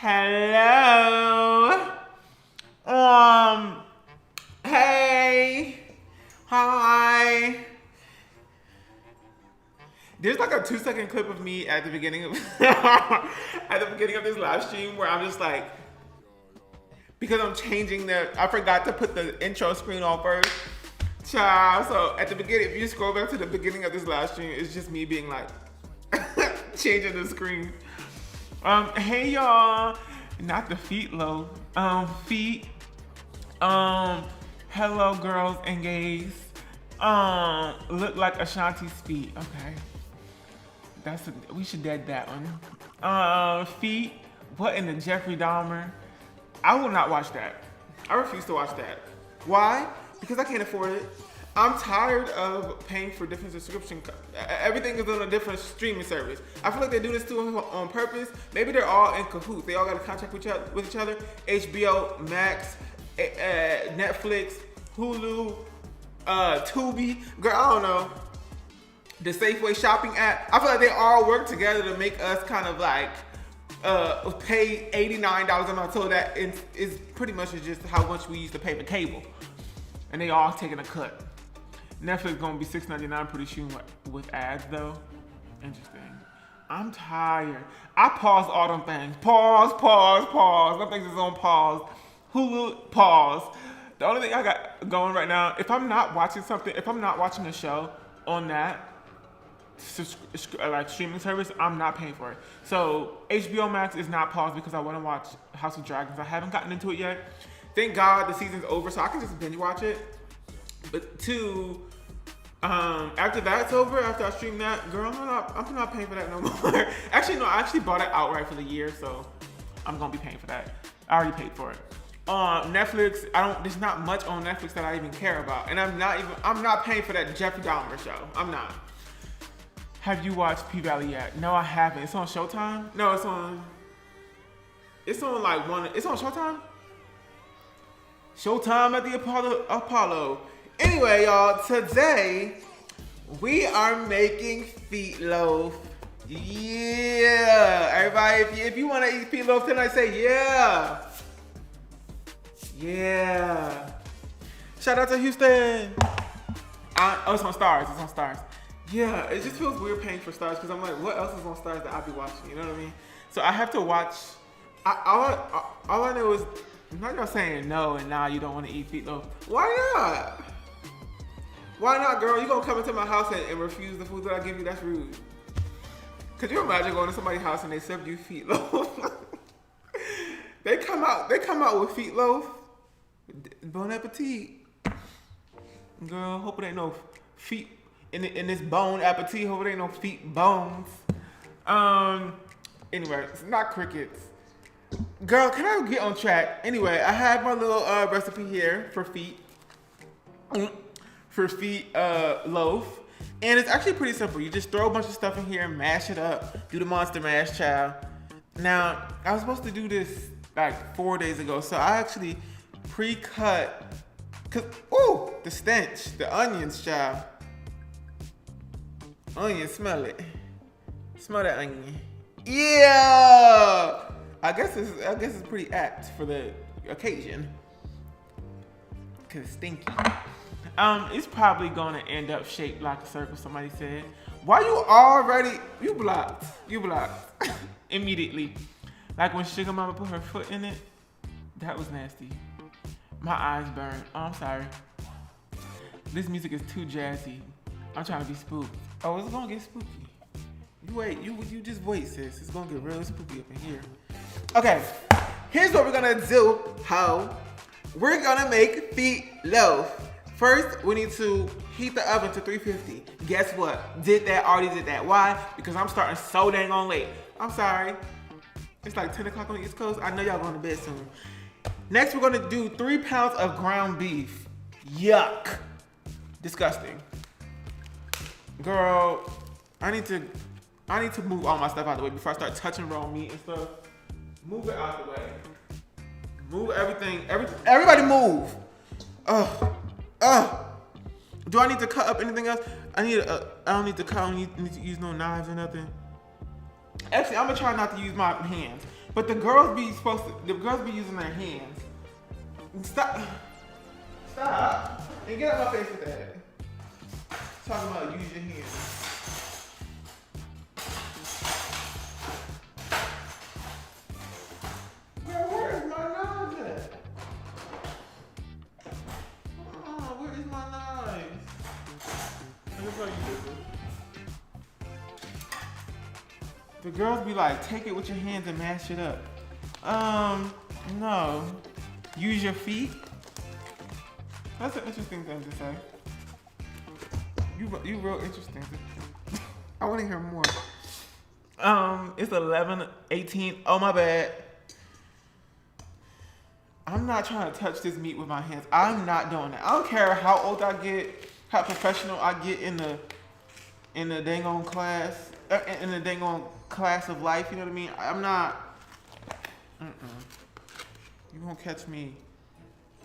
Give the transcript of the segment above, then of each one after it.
Hello. Hey. Hi. There's like a 2-second clip of me at the beginning of this live stream where I'm just like, because I'm changing I forgot to put the intro screen on first. Child. So at the beginning, if you scroll back to the beginning of this live stream, it's just me being like, changing the screen. Hey y'all, not the feet low. Feet. Hello girls and gays. Look like Ashanti's feet. Okay. We should dead that one. Feet. What in the Jeffrey Dahmer? I will not watch that. I refuse to watch that. Why? Because I can't afford it. I'm tired of paying for different subscription. Everything is on a different streaming service. I feel like they do this too on purpose. Maybe they're all in cahoots. They all got a contract with each other. HBO, Max, Netflix, Hulu, Tubi. Girl, I don't know. The Safeway shopping app. I feel like they all work together to make us kind of like pay $89 a month. So that is pretty much just how much we used to pay for cable. And they all taking a cut. Netflix gonna be $6.99 pretty soon with ads though. Interesting. I'm tired. I paused all them things. Pause. Them things is on pause. Hulu, pause. The only thing I got going right now, if I'm not watching a show on that like streaming service, I'm not paying for it. So HBO Max is not paused because I want to watch House of Dragons. I haven't gotten into it yet. Thank God the season's over, so I can just binge watch it. But after that's over, after I stream that, girl, I'm not paying for that no more. Actually, no, I actually bought it outright for the year, so I'm gonna be paying for that. I already paid for it. Netflix, there's not much on Netflix that I even care about, and I'm not paying for that Jeffrey Dahmer show. I'm not. Have you watched P-Valley yet? No, I haven't. It's on Showtime? No, it's on Showtime? Showtime at the Apollo. Anyway, y'all, today we are making feet loaf. Yeah. Everybody, if you want to eat feet loaf tonight, say yeah. Yeah. Shout out to Houston. It's on Stars. Yeah, it just feels weird paying for Stars because I'm like, what else is on Stars that I'll be watching? You know what I mean? So I have to watch. All I know is, I'm not gonna saying no and now you don't want to eat feet loaf. Why not? Why not, girl? You gonna come into my house and refuse the food that I give you? That's rude. Could you imagine going to somebody's house and they serve you feet loaf? They come out with feet loaf. Bon appetit. Girl, hope it ain't no feet in this bone appetit. Hope it ain't no feet bones. Anyway, it's not crickets. Girl, can I get on track? Anyway, I have my little recipe here for feet. Loaf. And it's actually pretty simple. You just throw a bunch of stuff in here, mash it up, do the monster mash, child. Now, I was supposed to do this like 4 days ago, so I actually pre-cut, the stench, the onions, child. Onion, smell it. Smell that onion. Yeah! I guess it's pretty apt for the occasion. Cause it's stinky. It's probably gonna end up shaped like a circle, somebody said. Why you blocked immediately. Like when Sugar Mama put her foot in it, that was nasty. My eyes burned. Oh, I'm sorry. This music is too jazzy. I'm trying to be spooked. Oh, it's gonna get spooky. You wait, you just wait, sis. It's gonna get real spooky up in here. Okay, here's what we're gonna do, ho. We're gonna make feet loaf. First, we need to heat the oven to 350. Guess what? Already did that. Why? Because I'm starting so dang on late. I'm sorry. It's like 10 o'clock on the East Coast. I know y'all going to bed soon. Next, we're gonna do 3 pounds of ground beef. Yuck. Disgusting. Girl, I need to move all my stuff out of the way before I start touching raw meat and stuff. Move it out the way. Move everything. Everybody move. Do I need to cut up anything else? I don't need to cut. I don't need to use no knives or nothing. Actually, I'm gonna try not to use my hands But the girls be using their hands. Stop. And get out my face with that. Talking about use your hands. Girl, where is my knife at? Where is my knife? Let me show you this. The girls be like, take it with your hands and mash it up. No. Use your feet. That's an interesting thing to say. You real interesting. I want to hear more. It's 11:18. Oh, my bad. I'm not trying to touch this meat with my hands. I'm not doing that. I don't care how old I get, how professional I get in the dang on class, in the dang on class of life. You know what I mean? I'm not. You won't catch me.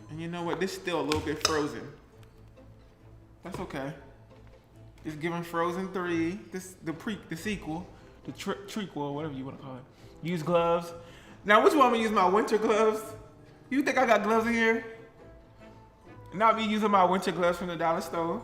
And you know what? This is still a little bit frozen. That's okay. It's giving Frozen 3. The sequel, the trequel, whatever you want to call it. Use gloves. Now, which one am I use my winter gloves? You think I got gloves in here? Not me using my winter gloves from the dollar store.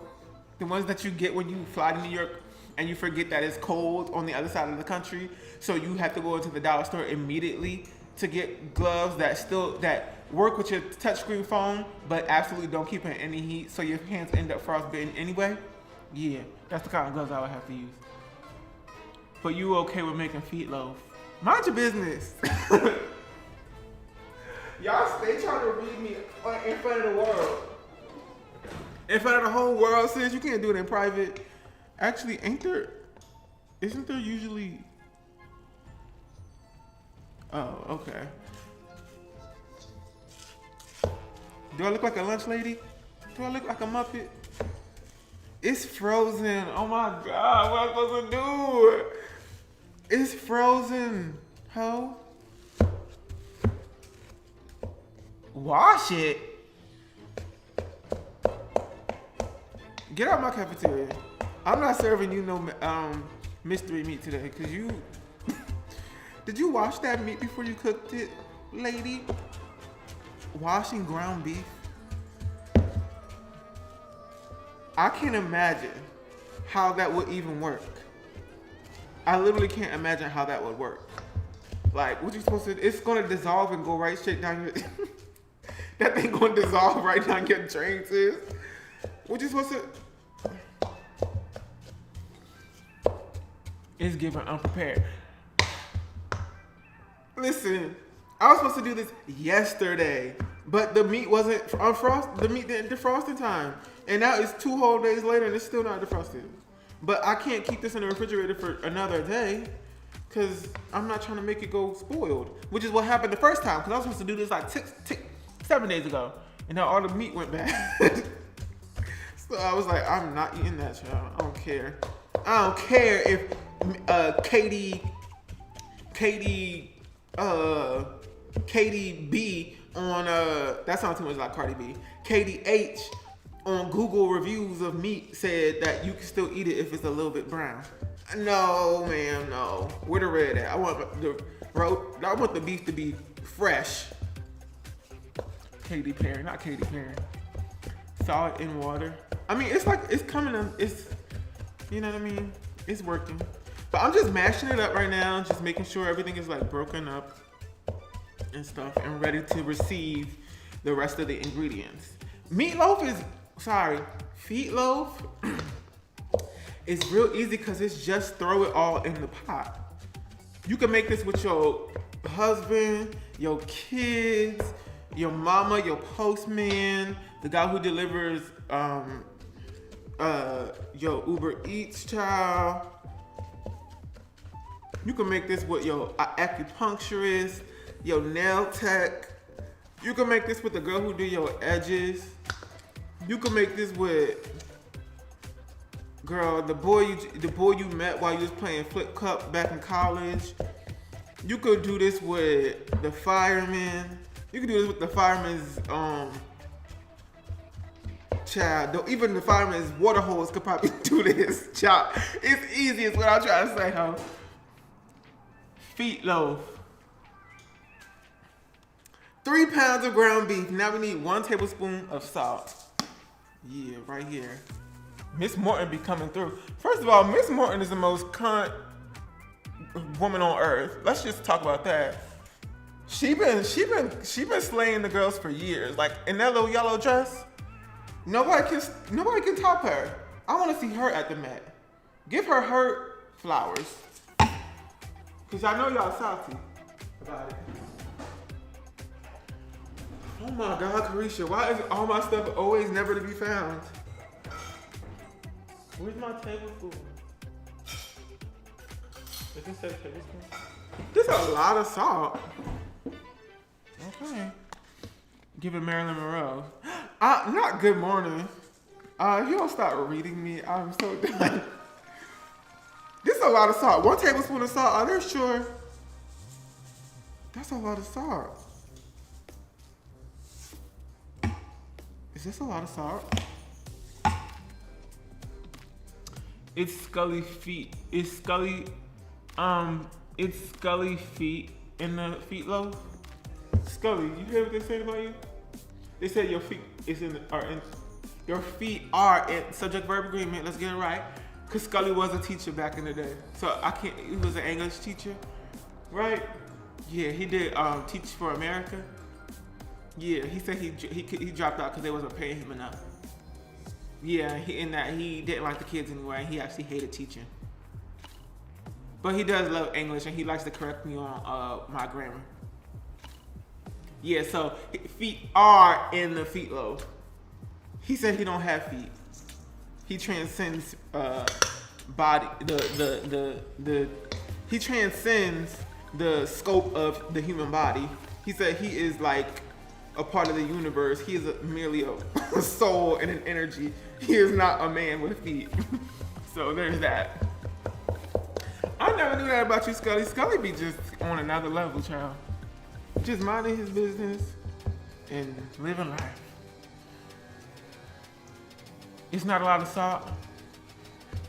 The ones that you get when you fly to New York and you forget that it's cold on the other side of the country, so you have to go into the dollar store immediately to get gloves that work with your touchscreen phone, but absolutely don't keep in any heat, so your hands end up frostbitten anyway. Yeah, that's the kind of gloves I would have to use. But you okay with making feet loaf? Mind your business. Y'all stay trying to read me in front of the world. In front of the whole world, sis. You can't do it in private. Actually, isn't there usually... Oh, okay. Do I look like a lunch lady? Do I look like a Muppet? It's frozen. Oh my God, what am I supposed to do? It's frozen, ho. Wash it. Get out my cafeteria. I'm not serving you no mystery meat today, cause you. Did you wash that meat before you cooked it, lady? Washing ground beef. I can't imagine how that would even work. I literally can't imagine how that would work. Like, what you supposed to? It's gonna dissolve and go right straight down your. That thing gonna dissolve right down your drain, sis. What you supposed to? It's giving unprepared. Listen, I was supposed to do this yesterday, but the meat wasn't unfrosted. The meat didn't defrost in time, and now it's 2 whole days later, and it's still not defrosted. But I can't keep this in the refrigerator for another day, cause I'm not trying to make it go spoiled, which is what happened the first time. Cause I was supposed to do this like 7 days ago, and now all the meat went bad. So I was like, I'm not eating that, child. I don't care. I don't care if Katie B on that sounds too much like Cardi B. Katie H on Google reviews of meat said that you can still eat it if it's a little bit brown. No, ma'am, no. Where the red at? I want the beef to be fresh. Katy Perry, not Katy Perry. Salt in water. I mean, it's like it's coming. It's, you know what I mean. It's working. But I'm just mashing it up right now, just making sure everything is like broken up and stuff, and ready to receive the rest of the ingredients. Feetloaf is real easy because it's just throw it all in the pot. You can make this with your husband, your kids, your mama, your postman, the guy who delivers your Uber Eats child. You can make this with your acupuncturist, your nail tech. You can make this with the girl who do your edges. You can make this with, girl, the boy you met while you was playing flip cup back in college. You could do this with the fireman. You can do this with the fireman's child. Even the fireman's water hose could probably do this, child. It's easy is what I'm trying to say, huh? Feetloaf. 3 pounds of ground beef. Now we need 1 tablespoon of salt. Yeah, right here. Miss Morton be coming through. First of all, Miss Morton is the most cunt woman on earth. Let's just talk about that. She been slaying the girls for years. Like in that little yellow dress, nobody can top her. I want to see her at the Met. Give her flowers, cause I know y'all salty about it. Oh my God, Carisha, why is all my stuff always never to be found? Where's my tablespoon? Does it say tablespoon? There's a lot of salt. Okay. Give it Marilyn Monroe. Not good morning. If you don't stop reading me, I'm so done. This is a lot of salt. 1 tablespoon of salt. Are they sure? That's a lot of salt. Is this a lot of salt? It's Scully feet. It's Scully feet in the feet loaf. Scully, you hear what they said about you? They said your feet your feet are in subject verb agreement. Let's get it right. Cause Scully was a teacher back in the day. So he was an English teacher, right? Yeah, he did Teach for America. Yeah, he said he dropped out because they wasn't paying him enough. Yeah, he didn't like the kids anyway. He actually hated teaching. But he does love English and he likes to correct me on my grammar. Yeah, so feet are in the feet loaf. He said he don't have feet. He transcends body he transcends the scope of the human body. He said he is like a part of the universe. He is merely a soul and an energy. He is not a man with feet. So there's that. I never knew that about you, Scully. Scully be just on another level, child. Just minding his business and living life. It's not a lot of salt.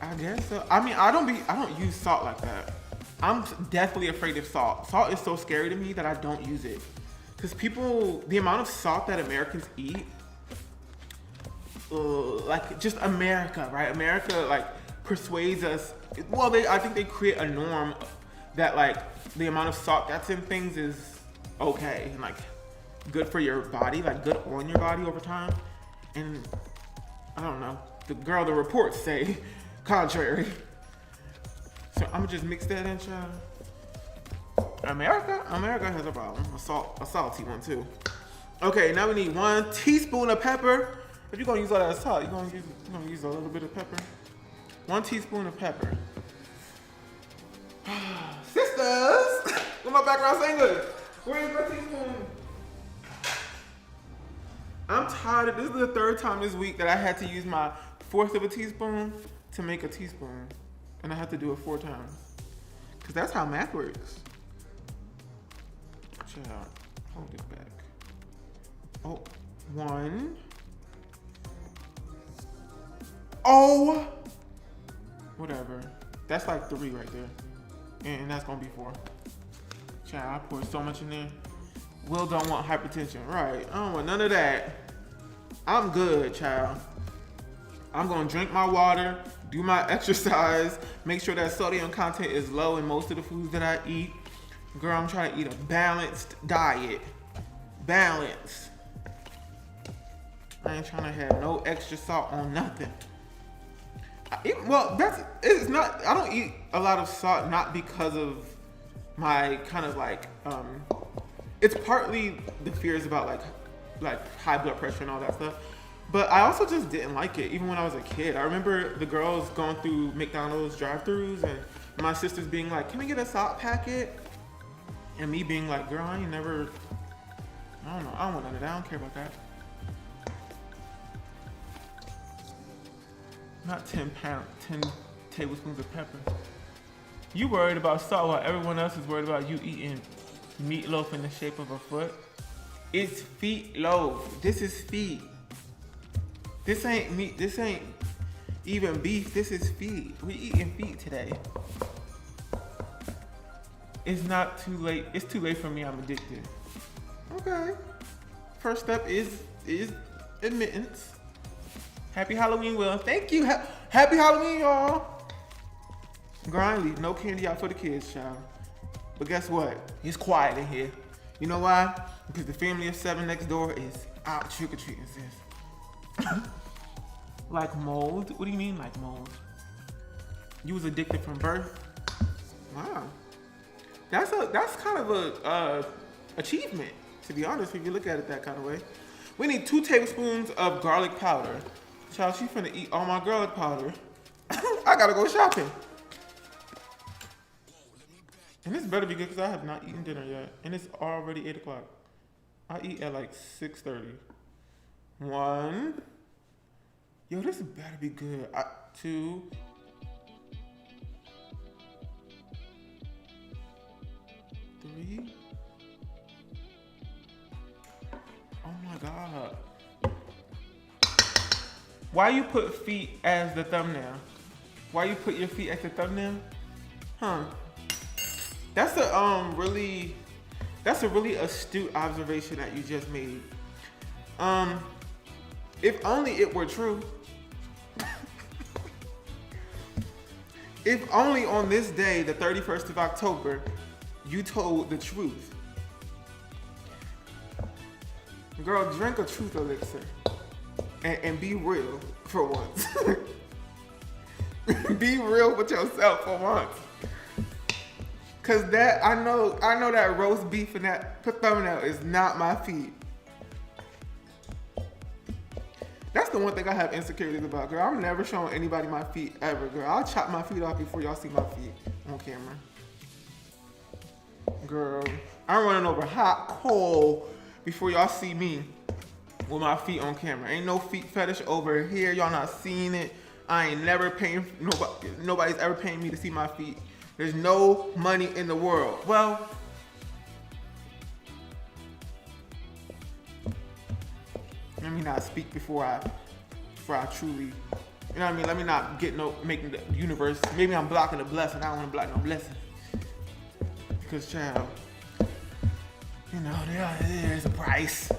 I guess so. I mean, I don't use salt like that. I'm deathly afraid of salt. Salt is so scary to me that I don't use it. Because the amount of salt that Americans eat, like just America, right? America like persuades us. Well, I think they create a norm that like the amount of salt that's in things is okay and like good for your body, like good on your body over time. And I don't know. The reports say contrary. So I'm gonna just mix that in, child. America has a problem. A salty one too. Okay, now we need 1 teaspoon of pepper. If you're gonna use all that salt, you're gonna use a little bit of pepper. 1 teaspoon of pepper. Sisters, with my background singers, where's my teaspoon? I'm tired of this. Is the 3rd time this week that I had to use my 1/4 of a teaspoon to make a teaspoon, and I have to do it 4 times. Cause that's how math works. Child, hold it back. Oh, 1. Oh, whatever. That's like 3 right there, and that's gonna be 4. Child, I poured so much in there. Will don't want hypertension, right? I don't want none of that. I'm good, child. I'm gonna drink my water, do my exercise, make sure that sodium content is low in most of the foods that I eat. Girl, I'm trying to eat a balanced diet. Balance. I ain't trying to have no extra salt on nothing. I don't eat a lot of salt, not because of my kind of like, it's partly the fears about like high blood pressure and all that stuff. But I also just didn't like it, even when I was a kid. I remember the girls going through McDonald's drive-thrus and my sisters being like, can we get a salt packet? And me being like, girl, I don't know, I don't want none of that, I don't care about that. Not 10 tablespoons of pepper. You worried about salt while everyone else is worried about you eating meatloaf in the shape of a foot? It's feet loaf. This is feet. This ain't meat. This ain't even beef. This is feet. We eating feet today. It's not too late. It's too late for me. I'm addicted. Okay. First step is admittance. Happy Halloween, Will. Thank you. Happy Halloween, y'all. Grindly, no candy out for the kids, child. But guess what? It's quiet in here. You know why? Because the family of 7 next door is out trick-or-treating, sis. Like mold? What do you mean like mold? You was addicted from birth? Wow. That's kind of a achievement, to be honest, if you look at it that kind of way. We need 2 tablespoons of garlic powder. Child, she finna eat all my garlic powder. I gotta go shopping. And this better be good because I have not eaten dinner yet. And it's already 8 o'clock. I eat at like 6:30. 1. Yo, this better be good. 2. 3. Oh my God. Why you put feet as the thumbnail? Why you put your feet as the thumbnail? Huh. That's a really astute observation that you just made. If only it were true. If only on this day, the 31st of October, you told the truth. Girl, drink a truth elixir and be real for once. Be real with yourself for once. Cause that I know that roast beef and that thumbnail is not my feet. That's the one thing I have insecurities about, girl. I'm never showing anybody my feet ever, girl. I'll chop my feet off before y'all see my feet on camera. Girl, I'm running over hot coal before y'all see me with my feet on camera. Ain't no feet fetish over here. Y'all not seeing it. I ain't never paying, nobody's ever paying me to see my feet. There's no money in the world. Well, let me not speak before I truly, you know what I mean? Let me not making the universe, maybe I'm blocking a blessing. I don't want to block no blessing. Because, child, you know, there's a price.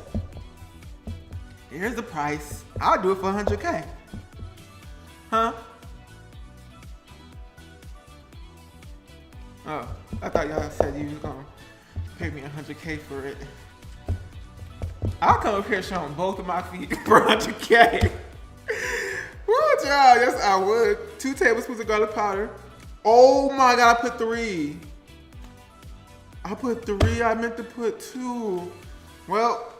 Here's the price. I'll do it for 100K. Huh? Oh, I thought y'all said you was gonna pay me 100K for it. I'll come up here showing both of my feet for 100K. Woo, child, yes I would. 2 tablespoons of garlic powder. Oh my God, I put 3. I put 3, I meant to put 2. Well,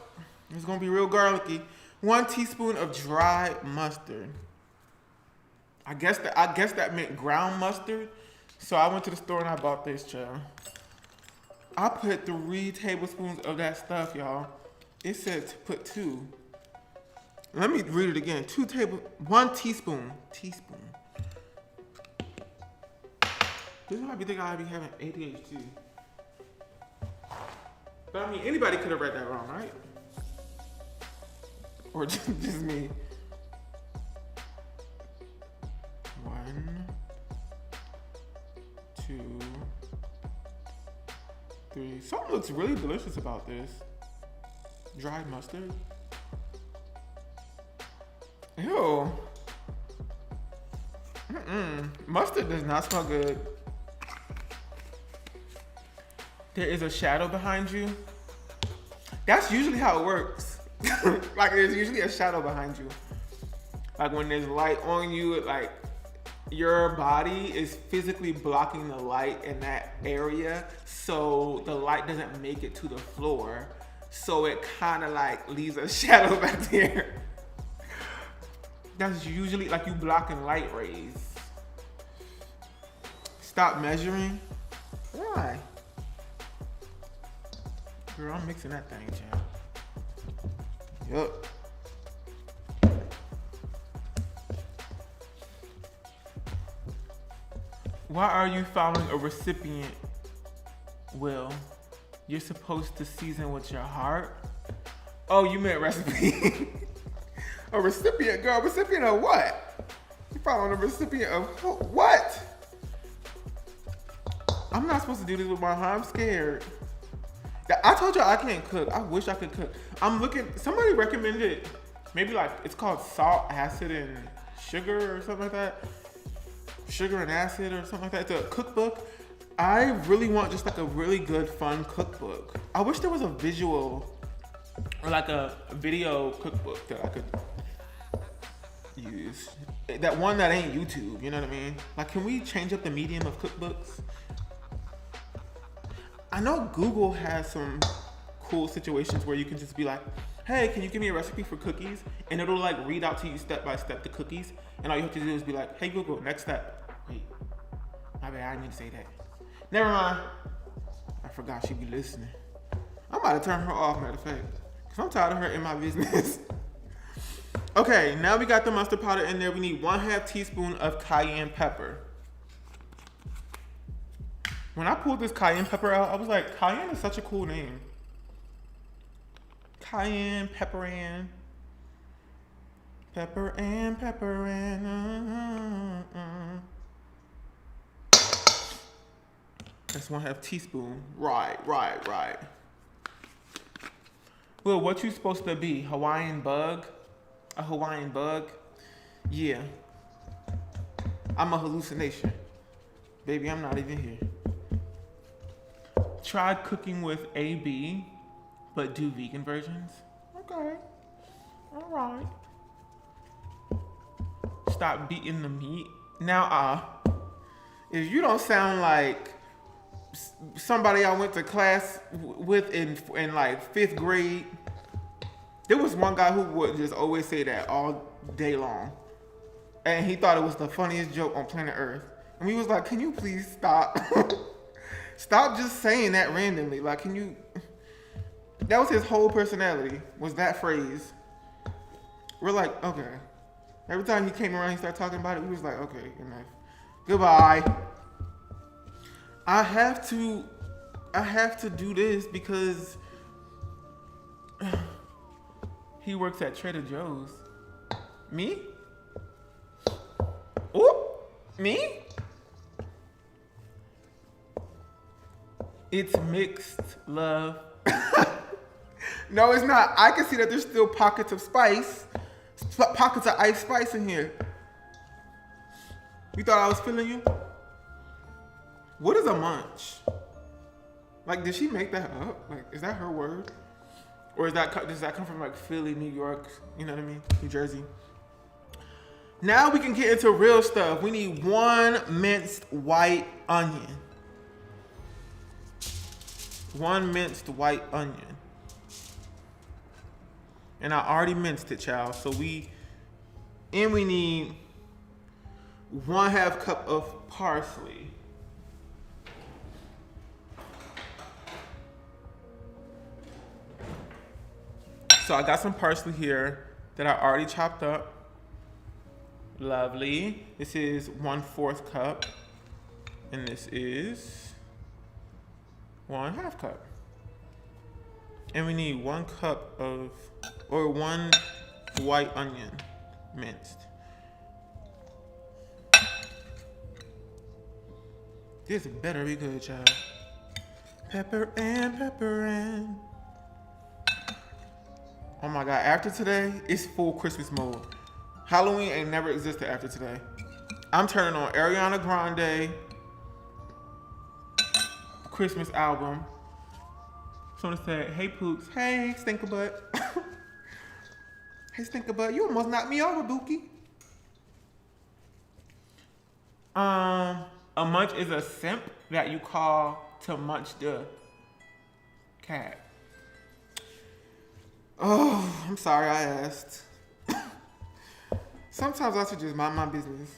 it's gonna be real garlicky. 1 teaspoon of dry mustard. I guess that meant ground mustard. So I went to the store and I bought this, child. I put 3 tablespoons of that stuff, y'all. It said to put 2. Let me read it again. 1 teaspoon. Teaspoon. This might be thinking I be having ADHD. But I mean, anybody could have read that wrong, right? Or just me. 1, 2, 3. Something looks really delicious about this. Dried mustard. Ew. Mustard does not smell good. There is a shadow behind you. That's usually how it works. Like there's usually a shadow behind you. Like when there's light on you, like your body is physically blocking the light in that area, so the light doesn't make it to the floor. So it kind of like leaves a shadow back there. That's usually like you blocking light rays. Stop measuring. Why? Girl, I'm mixing that thing, champ. Yup. Why are you following a recipient, Will? You're supposed to season with your heart? Oh, you meant recipe. A recipient, girl. Recipient of what? You following a recipient of what? I'm not supposed to do this with my heart. I'm scared. I told you I can't cook. I wish I could cook. I'm looking, somebody recommended, maybe like, it's called salt, acid, and sugar or something like that. Sugar and acid or something like that. It's a cookbook. I really want just like a really good, fun cookbook. I wish there was a visual or like a video cookbook that I could use. That one that ain't YouTube, you know what I mean? Like, can we change up the medium of cookbooks? I know Google has some cool situations where you can just be like, hey, can you give me a recipe for cookies? And it'll like read out to you step by step the cookies. And all you have to do is be like, hey Google, next step. Wait, my bad, I didn't mean to say that. Never mind. I forgot she'd be listening. I'm about to turn her off, matter of fact. Cause I'm tired of her in my business. Okay, now we got the mustard powder in there. We need 1/2 teaspoon of cayenne pepper. When I pulled this cayenne pepper out, I was like, cayenne is such a cool name. Cayenne, pepperan. Pepperan. That's 1/2 teaspoon. Right. Well, what you supposed to be? Hawaiian bug? A Hawaiian bug? Yeah. I'm a hallucination. Baby, I'm not even here. Try cooking with AB, but do vegan versions. Okay. All right. Stop beating the meat. Now, if you don't sound like somebody I went to class with in like 5th grade, there was one guy who would just always say that all day long. And he thought it was the funniest joke on planet Earth. And we was like, can you please stop? Stop just saying that randomly. Like, can you? That was his whole personality, was that phrase. We're like, okay. Every time he came around, he started talking about it, we was like, okay, enough. Goodbye. I have to do this because he works at Trader Joe's. Me? Ooh, me? It's mixed, love. No, it's not. I can see that there's still pockets of spice, pockets of ice spice in here. You thought I was feeling you? What is a munch? Like, did she make that up? Like, is that her word? Or does that come from like Philly, New York, you know what I mean? New Jersey. Now we can get into real stuff. We need 1 minced white onion. 1 minced white onion. And I already minced it, child. So we need 1/2 cup of parsley. So I got some parsley here that I already chopped up. Lovely. This is 1/4 cup. And this is 1/2 cup. And we need 1 cup of, or 1 white onion minced. This better be good, child. Pepper and. Oh my God, after today, it's full Christmas mode. Halloween ain't never existed after today. I'm turning on Ariana Grande Christmas album. Someone said, hey Poops, hey Stinkerbutt. Hey Stinkerbutt, you almost knocked me over, Bookie. A munch is a simp that you call to munch the cat. Oh, I'm sorry I asked. Sometimes I should just mind my business.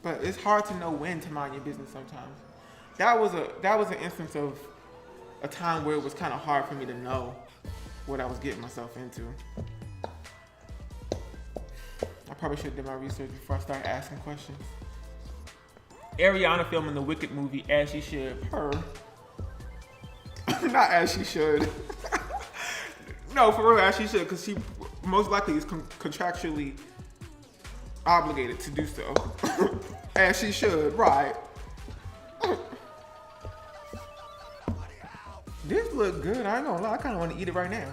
But it's hard to know when to mind your business sometimes. That was an instance of a time where it was kind of hard for me to know what I was getting myself into. I probably should have done my research before I started asking questions. Ariana filming the Wicked movie as she should. Her. Not as she should. No, for real, as she should, because she most likely is contractually obligated to do so. As she should, right. This look good. I ain't gonna lie. I kind of want to eat it right now.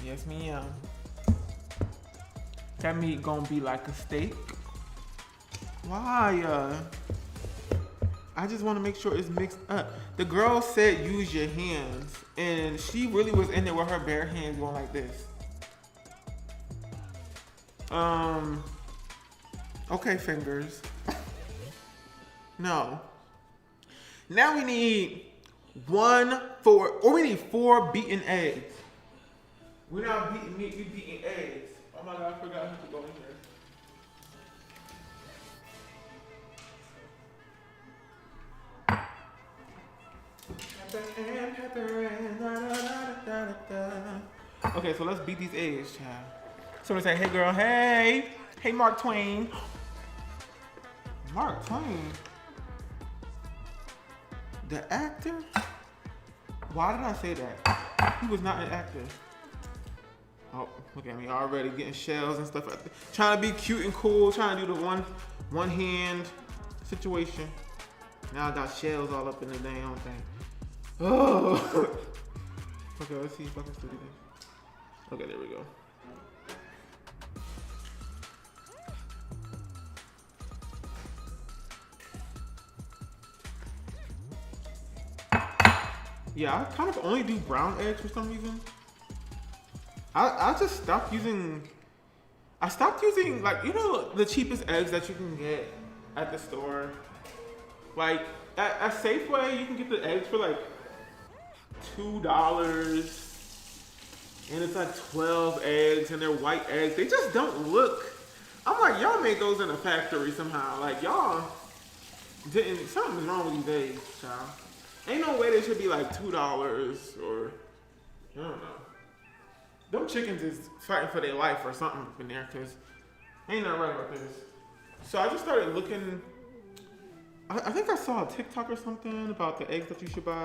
Yes, ma'am. That meat gonna be like a steak. Why? I just want to make sure it's mixed up. The girl said use your hands, and she really was in there with her bare hands going like this. Okay, fingers. No. Now we need we need 4 beaten eggs. We're not beating meat, we're beating eggs. Oh my God, I forgot how to go in here. Okay, so let's beat these eggs, child. Someone say, hey girl, hey. Hey, Mark Twain. Mark Twain? The actor? Why did I say that? He was not an actor. Oh, look at me already getting shells and stuff like that. Trying to be cute and cool, trying to do the one hand situation. Now I got shells all up in the damn thing. Oh. Okay, let's see if I can still do this. Okay, there we go. Yeah, I kind of only do brown eggs for some reason. I just stopped using, like, you know, the cheapest eggs that you can get at the store. Like, at Safeway, you can get the eggs for like $2. And it's like 12 eggs and they're white eggs. They just don't look. I'm like, y'all made those in a factory somehow. Like, y'all didn't, something's wrong with these eggs, child. Ain't no way they should be like $2 or, I don't know. Them chickens is fighting for their life or something in there, cause ain't nothing right about this. So I just started looking, I think I saw a TikTok or something about the eggs that you should buy.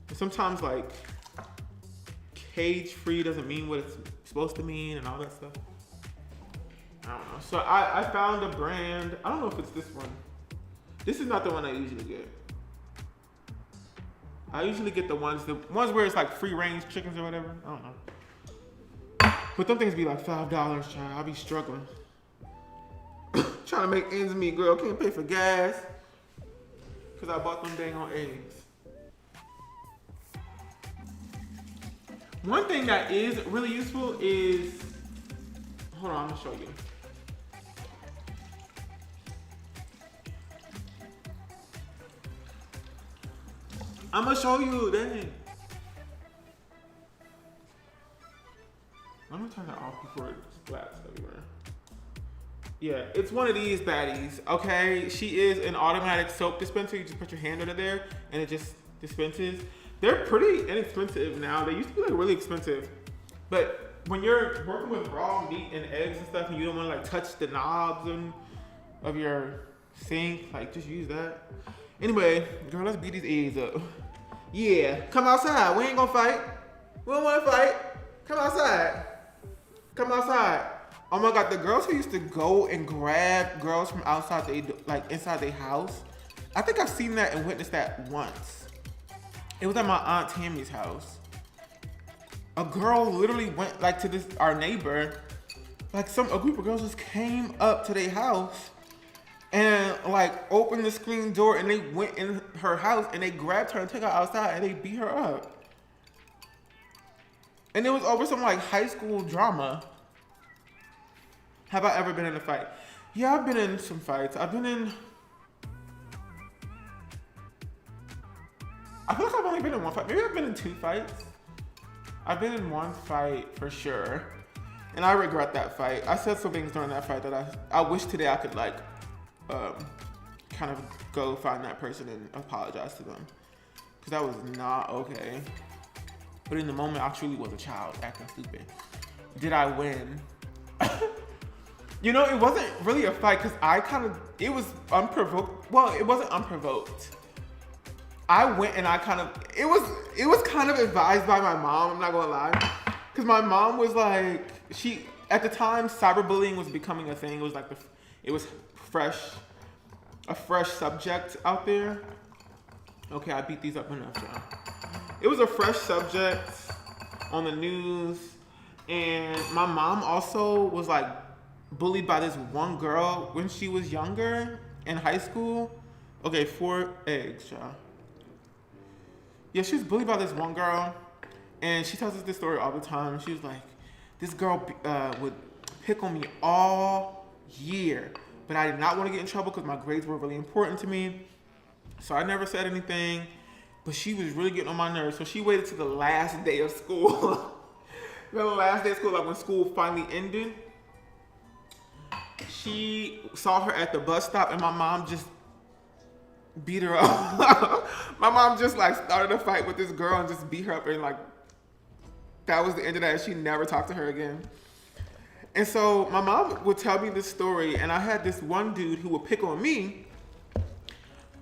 And sometimes like cage free doesn't mean what it's supposed to mean and all that stuff. I don't know. So I found a brand, I don't know if it's this one. This is not the one I usually get. I usually get the ones where it's like free range chickens or whatever. I don't know. But them things be like $5, child. I'll be struggling. Trying to make ends meet, girl. Can't pay for gas. Cause I bought them dang on eggs. One thing that is really useful is, hold on, I'm gonna show you. I'm gonna show you, dang. I'm gonna turn that off before it splats everywhere. Yeah, it's one of these baddies, okay? She is an automatic soap dispenser. You just put your hand under there and it just dispenses. They're pretty inexpensive now. They used to be like really expensive. But when you're working with raw meat and eggs and stuff and you don't wanna like touch the knobs of your sink, like just use that. Anyway, girl, let's beat these eggs up. Yeah, come outside. We ain't gonna fight. We don't wanna fight. Come outside. Come outside. Oh my God, the girls who used to go and grab girls from outside, like inside their house. I think I've seen that and witnessed that once. It was at my Aunt Tammy's house. A girl literally went like to our neighbor, like a group of girls just came up to their house and like opened the screen door and they went in her house and they grabbed her and took her outside and they beat her up. And it was over some like high school drama. Have I ever been in a fight? Yeah, I've been in some fights. I feel like I've only been in one fight. Maybe I've been in 2 fights. I've been in one fight for sure. And I regret that fight. I said some things during that fight that I wish today I could like, kind of go find that person and apologize to them. Cause that was not okay. But in the moment, I truly was a child acting stupid. Did I win? You know, it wasn't really a fight because it was unprovoked. Well, it wasn't unprovoked. I went and it was kind of advised by my mom, I'm not gonna lie. Because my mom was like, at the time, cyberbullying was becoming a thing. It was like, it was a fresh subject out there. Okay, I beat these up enough, y'all. It was a fresh subject on the news, and my mom also was like bullied by this one girl when she was younger in high school. Okay, 4 eggs, y'all. Yeah, she was bullied by this one girl, and she tells us this story all the time. She was like, this girl would pick on me all year, but I did not want to get in trouble because my grades were really important to me. So I never said anything, but she was really getting on my nerves. So she waited to the last day of school. The last day of school, like when school finally ended. She saw her at the bus stop, and my mom just beat her up. My mom just like started a fight with this girl and just beat her up, and like that was the end of that. She never talked to her again. And so my mom would tell me this story, and I had this one dude who would pick on me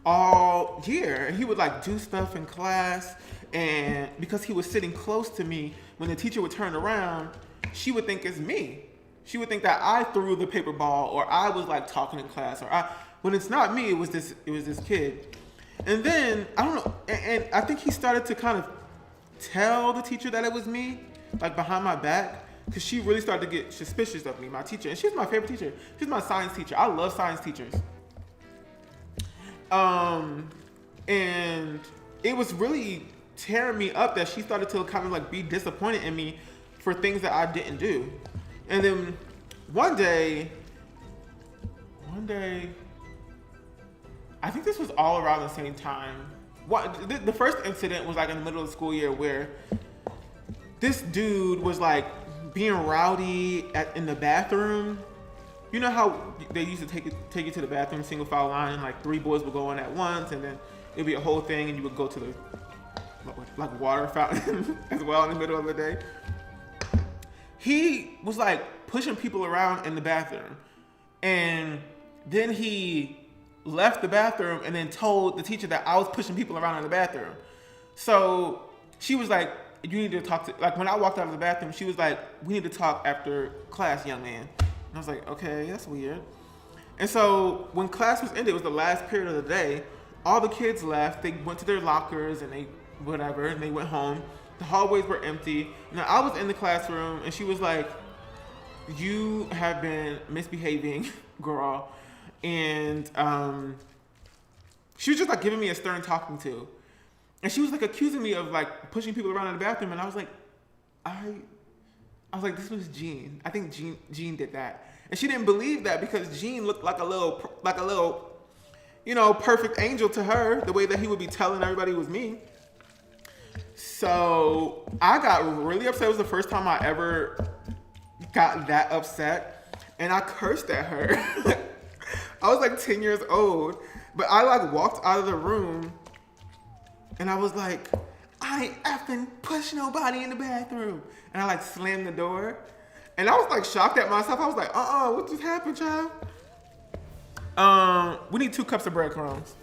all year, and he would like do stuff in class, and because he was sitting close to me, when the teacher would turn around, she would think it's me. She would think that I threw the paper ball, or I was like talking in class, or when it's not me, it was this kid. And then I don't know, and I think he started to kind of tell the teacher that it was me, like behind my back, because she really started to get suspicious of me, my teacher. And she's my favorite teacher. She's my science teacher. I love science teachers. And it was really tearing me up that she started to kind of like be disappointed in me for things that I didn't do. And then one day, I think this was all around the same time. The first incident was like in the middle of the school year where this dude was like being rowdy in the bathroom. You know how they used to take you to the bathroom single file line, and like 3 boys would go in at once, and then it'd be a whole thing, and you would go to the like water fountain as well in the middle of the day. He was like pushing people around in the bathroom, and then he left the bathroom and then told the teacher that I was pushing people around in the bathroom. So she was like, you need to talk to, like when I walked out of the bathroom, she was like, we need to talk after class, young man. And I was like, okay, that's weird. And so when class was ended, it was the last period of the day, all the kids left, they went to their lockers and they went home. The hallways were empty. Now I was in the classroom, and she was like, you have been misbehaving, girl. And she was just like giving me a stern talking to. And she was like accusing me of like pushing people around in the bathroom. And I was like, this was Jean. I think Jean did that. And she didn't believe that because Jean looked like a little, you know, perfect angel to her, the way that he would be telling everybody it was me. So I got really upset. It was the first time I ever got that upset. And I cursed at her. I was like 10 years old. But I like walked out of the room and I was like, I ain't effing push nobody in the bathroom. And I like slammed the door. And I was like shocked at myself. I was like, what just happened, child? We need 2 cups of breadcrumbs.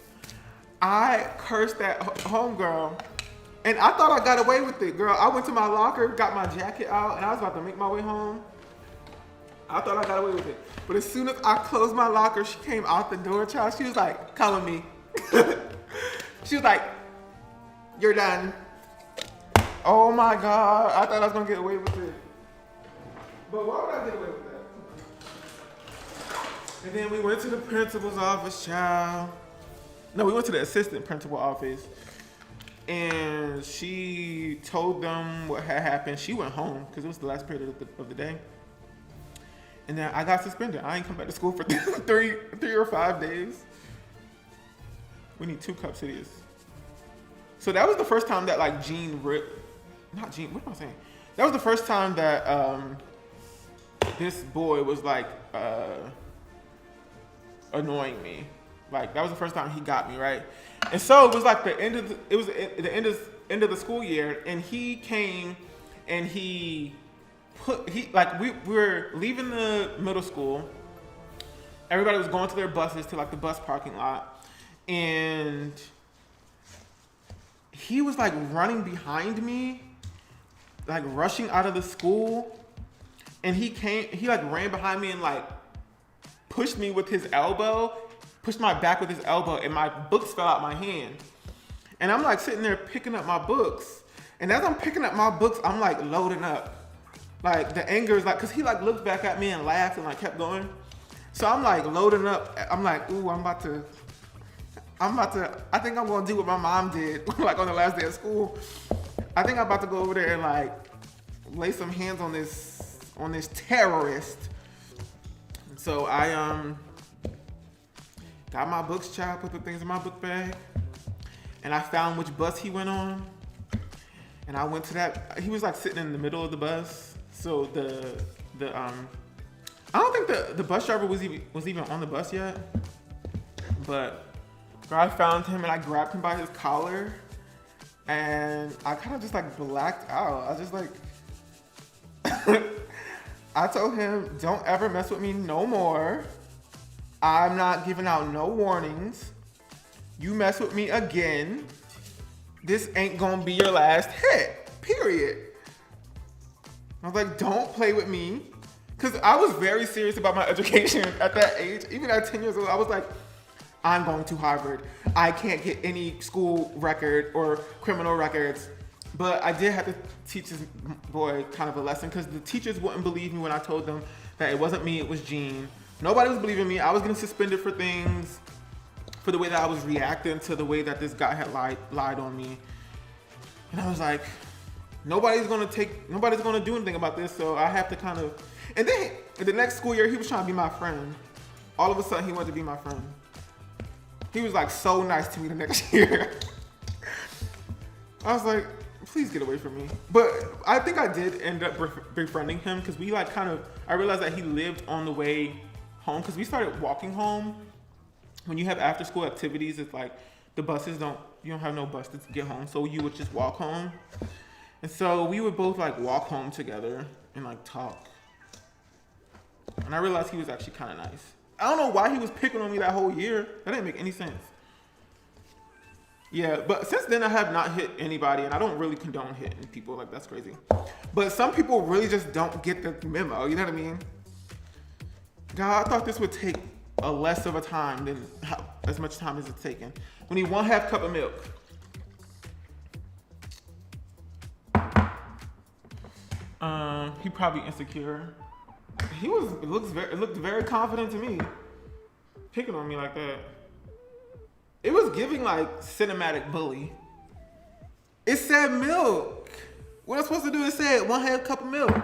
I cursed that homegirl. And I thought I got away with it, girl. I went to my locker, got my jacket out, and I was about to make my way home. I thought I got away with it. But as soon as I closed my locker, she came out the door, child. She was like, calling me. She was like, you're done. Oh my God. I thought I was going to get away with it. But why would I get away with that? And then we went to the principal's office, child. No, we went to the assistant principal office. And she told them what had happened. She went home because it was the last period of the day. And then I got suspended. I ain't come back to school for 3 or 5 days. We need 2 cups of this. So that was the first time that like Jean ripped. Not Jean. What am I saying? That was the first time that this boy was like annoying me. Like that was the first time he got me, right? And so it was like the end of the school year, and he came and we were leaving the middle school. Everybody was going to their buses to like the bus parking lot, and he was like running behind me, like rushing out of the school, and he like ran behind me and like pushed me with his elbow. Pushed my back with his elbow, and my books fell out my hand. And I'm like sitting there picking up my books. And as I'm picking up my books, I'm like loading up. Like the anger is like, cause he like looked back at me and laughed and like kept going. So I'm like loading up. I'm like, ooh, I think I'm gonna do what my mom did like on the last day of school. I think I'm about to go over there and like lay some hands on this terrorist. So I got my books, child, put the things in my book bag, and I found which bus he went on. And I went to that. He was like sitting in the middle of the bus. So I don't think the bus driver was even on the bus yet. But I found him and I grabbed him by his collar, and I kind of just like blacked out. I was just like, I told him, don't ever mess with me no more. I'm not giving out no warnings. You mess with me again, this ain't gonna be your last hit, period. I was like, don't play with me. Because I was very serious about my education at that age. Even at 10 years old, I was like, I'm going to Harvard. I can't get any school record or criminal records. But I did have to teach this boy kind of a lesson because the teachers wouldn't believe me when I told them that it wasn't me, it was Gene. Nobody was believing me. I was getting suspended for things, for the way that I was reacting to the way that this guy had lied on me. And I was like, nobody's gonna do anything about this, so I have to kind of. And then in the next school year, he was trying to be my friend. All of a sudden, he wanted to be my friend. He was like so nice to me the next year. I was like, please get away from me. But I think I did end up befriending him because we like kind of, I realized that he lived on the way home because we started walking home. When you have after school activities, it's like the buses you don't have no bus to get home. So you would just walk home. And so we would both like walk home together and like talk. And I realized he was actually kind of nice. I don't know why he was picking on me that whole year. That didn't make any sense. Yeah, but since then I have not hit anybody, and I don't really condone hitting people. Like, that's crazy. But some people really just don't get the memo, you know what I mean? God, I thought this would take less of a time than as much time as it's taken. We need 1/2 cup of milk. He probably insecure. It looked very confident to me. Picking on me like that. It was giving like cinematic bully. It said milk. What I'm supposed to do is say 1/2 cup of milk.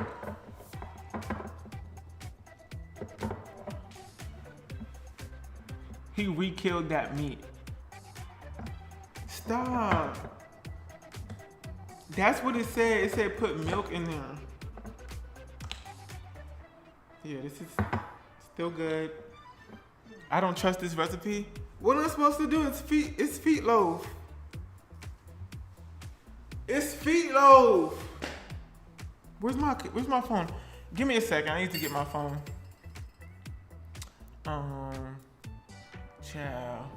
He re-killed that meat. Stop. That's what it said. It said put milk in there. Yeah, this is still good. I don't trust this recipe. What am I supposed to do? It's feet loaf. It's feet loaf. Where's my phone? Give me a second. I need to get my phone. Ciao.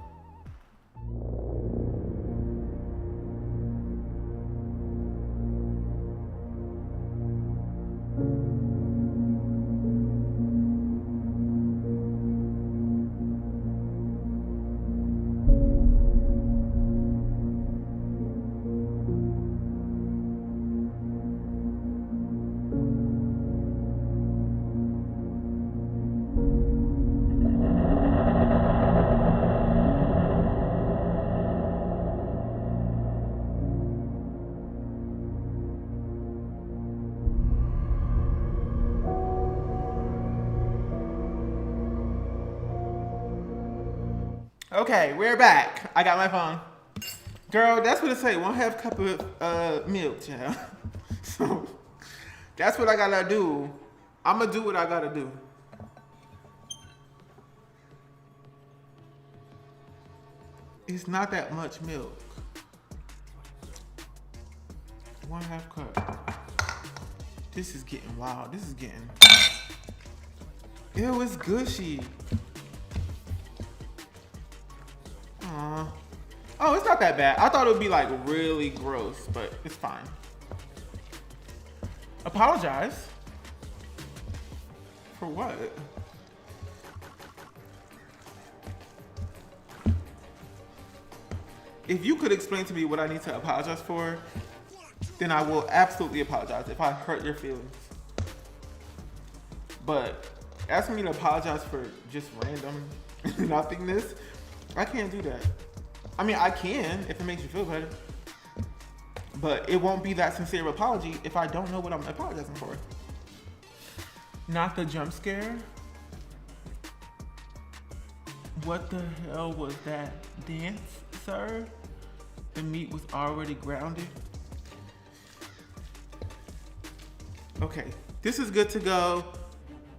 Okay, we're back. I got my phone. Girl, that's what it say. 1/2 cup of milk, yeah. So that's what I gotta do. I'm gonna do what I gotta do. It's not that much milk. 1/2 cup. This is getting wild. This is getting. Ew, it's gushy. Oh, it's not that bad. I thought it would be like really gross, but it's fine. Apologize. For what? if you could explain to me what I need to apologize for, then I will absolutely apologize if I hurt your feelings. But asking me to apologize for just random nothingness, I can't do that. I mean, I can if it makes you feel better. But it won't be that sincere apology if I don't know what I'm apologizing for. Not the jump scare. What the hell was that dance, sir? The meat was already grounded. Okay, this is good to go.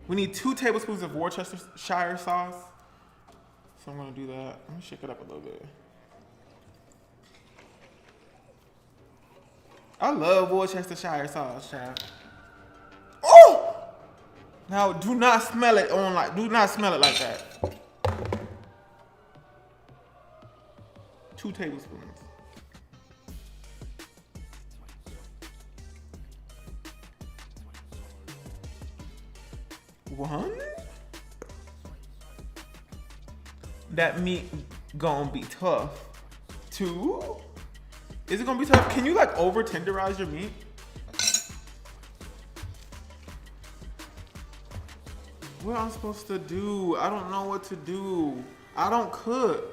We need 2 tablespoons of Worcestershire sauce. So I'm gonna do that. Let me shake it up a little bit. I love Worcestershire sauce, child. Oh! Now do not smell it do not smell it like that. 2 tablespoons. 1. That meat gonna be tough. 2. Is it gonna be tough? Can you like over tenderize your meat? What am I supposed to do? I don't know what to do. I don't cook.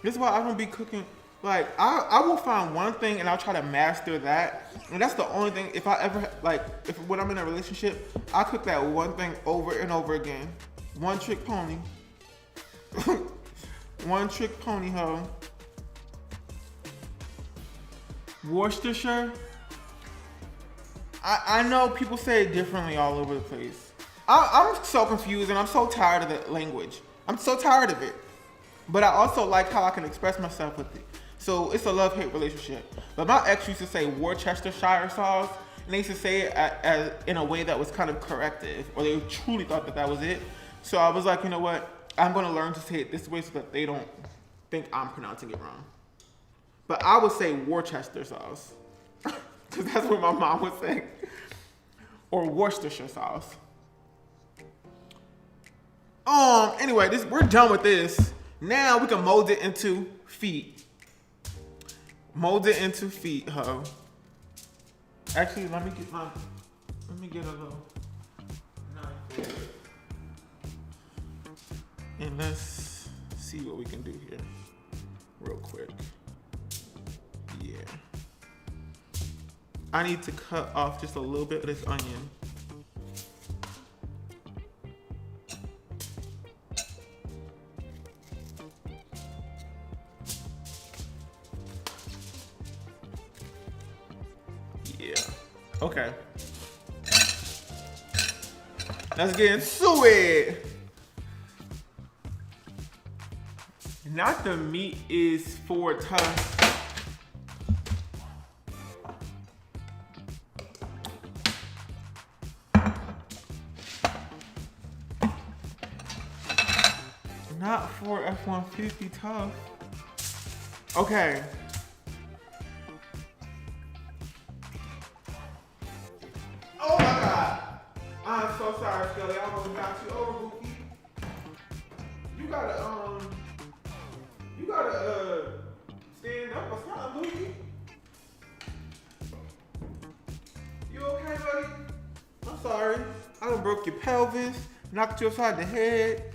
This is why I don't be cooking. Like, I will find one thing and I'll try to master that. And that's the only thing, if I ever, like, when I'm in a relationship, I cook that one thing over and over again. One trick pony. One trick pony, ho. Worcestershire. I know people say it differently all over the place. I'm so confused and I'm so tired of the language. I'm so tired of it. But I also like how I can express myself with it. So it's a love-hate relationship. But my ex used to say Worcestershire sauce, and they used to say it in a way that was kind of corrective, or they truly thought that that was it. So I was like, you know what? I'm gonna learn to say it this way so that they don't think I'm pronouncing it wrong. But I would say Worcester sauce, because that's what my mom would say. Or Worcestershire sauce. Anyway, we're done with this. Now we can mold it into feet. Mold it into feet, ho. Actually, let me get a little knife. And let's see what we can do here real quick. Yeah. I need to cut off just a little bit of this onion. Yeah. Okay. Let's get into it. Not the meat is for tough. Not for F-150 tough. Okay. Oh my God. I'm so sorry, Scully. I almost got you over, Bookie. You gotta stand up or something, Bookie. You okay, buddy? I'm sorry. I done broke your pelvis, knocked you upside the head.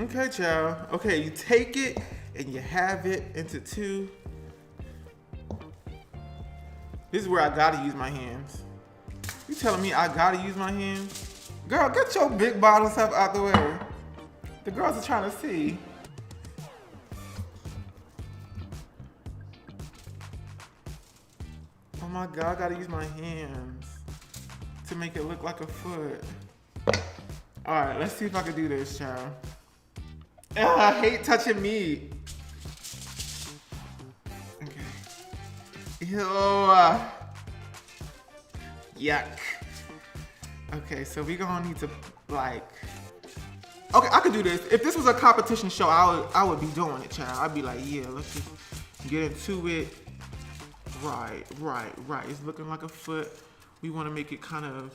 Okay, child. Okay, you take it and you have it into 2. This is where I gotta use my hands. You telling me I gotta use my hands? Girl, get your big bottle stuff out the way. The girls are trying to see. Oh my God, I gotta use my hands to make it look like a foot. All right, let's see if I can do this, child. Ugh, I hate touching meat. Okay. Ew. Yuck. Okay, so we gonna need to like. Okay, I could do this. If this was a competition show, I would be doing it, child. I'd be like, yeah, let's just get into it. Right. It's looking like a foot. We want to make it kind of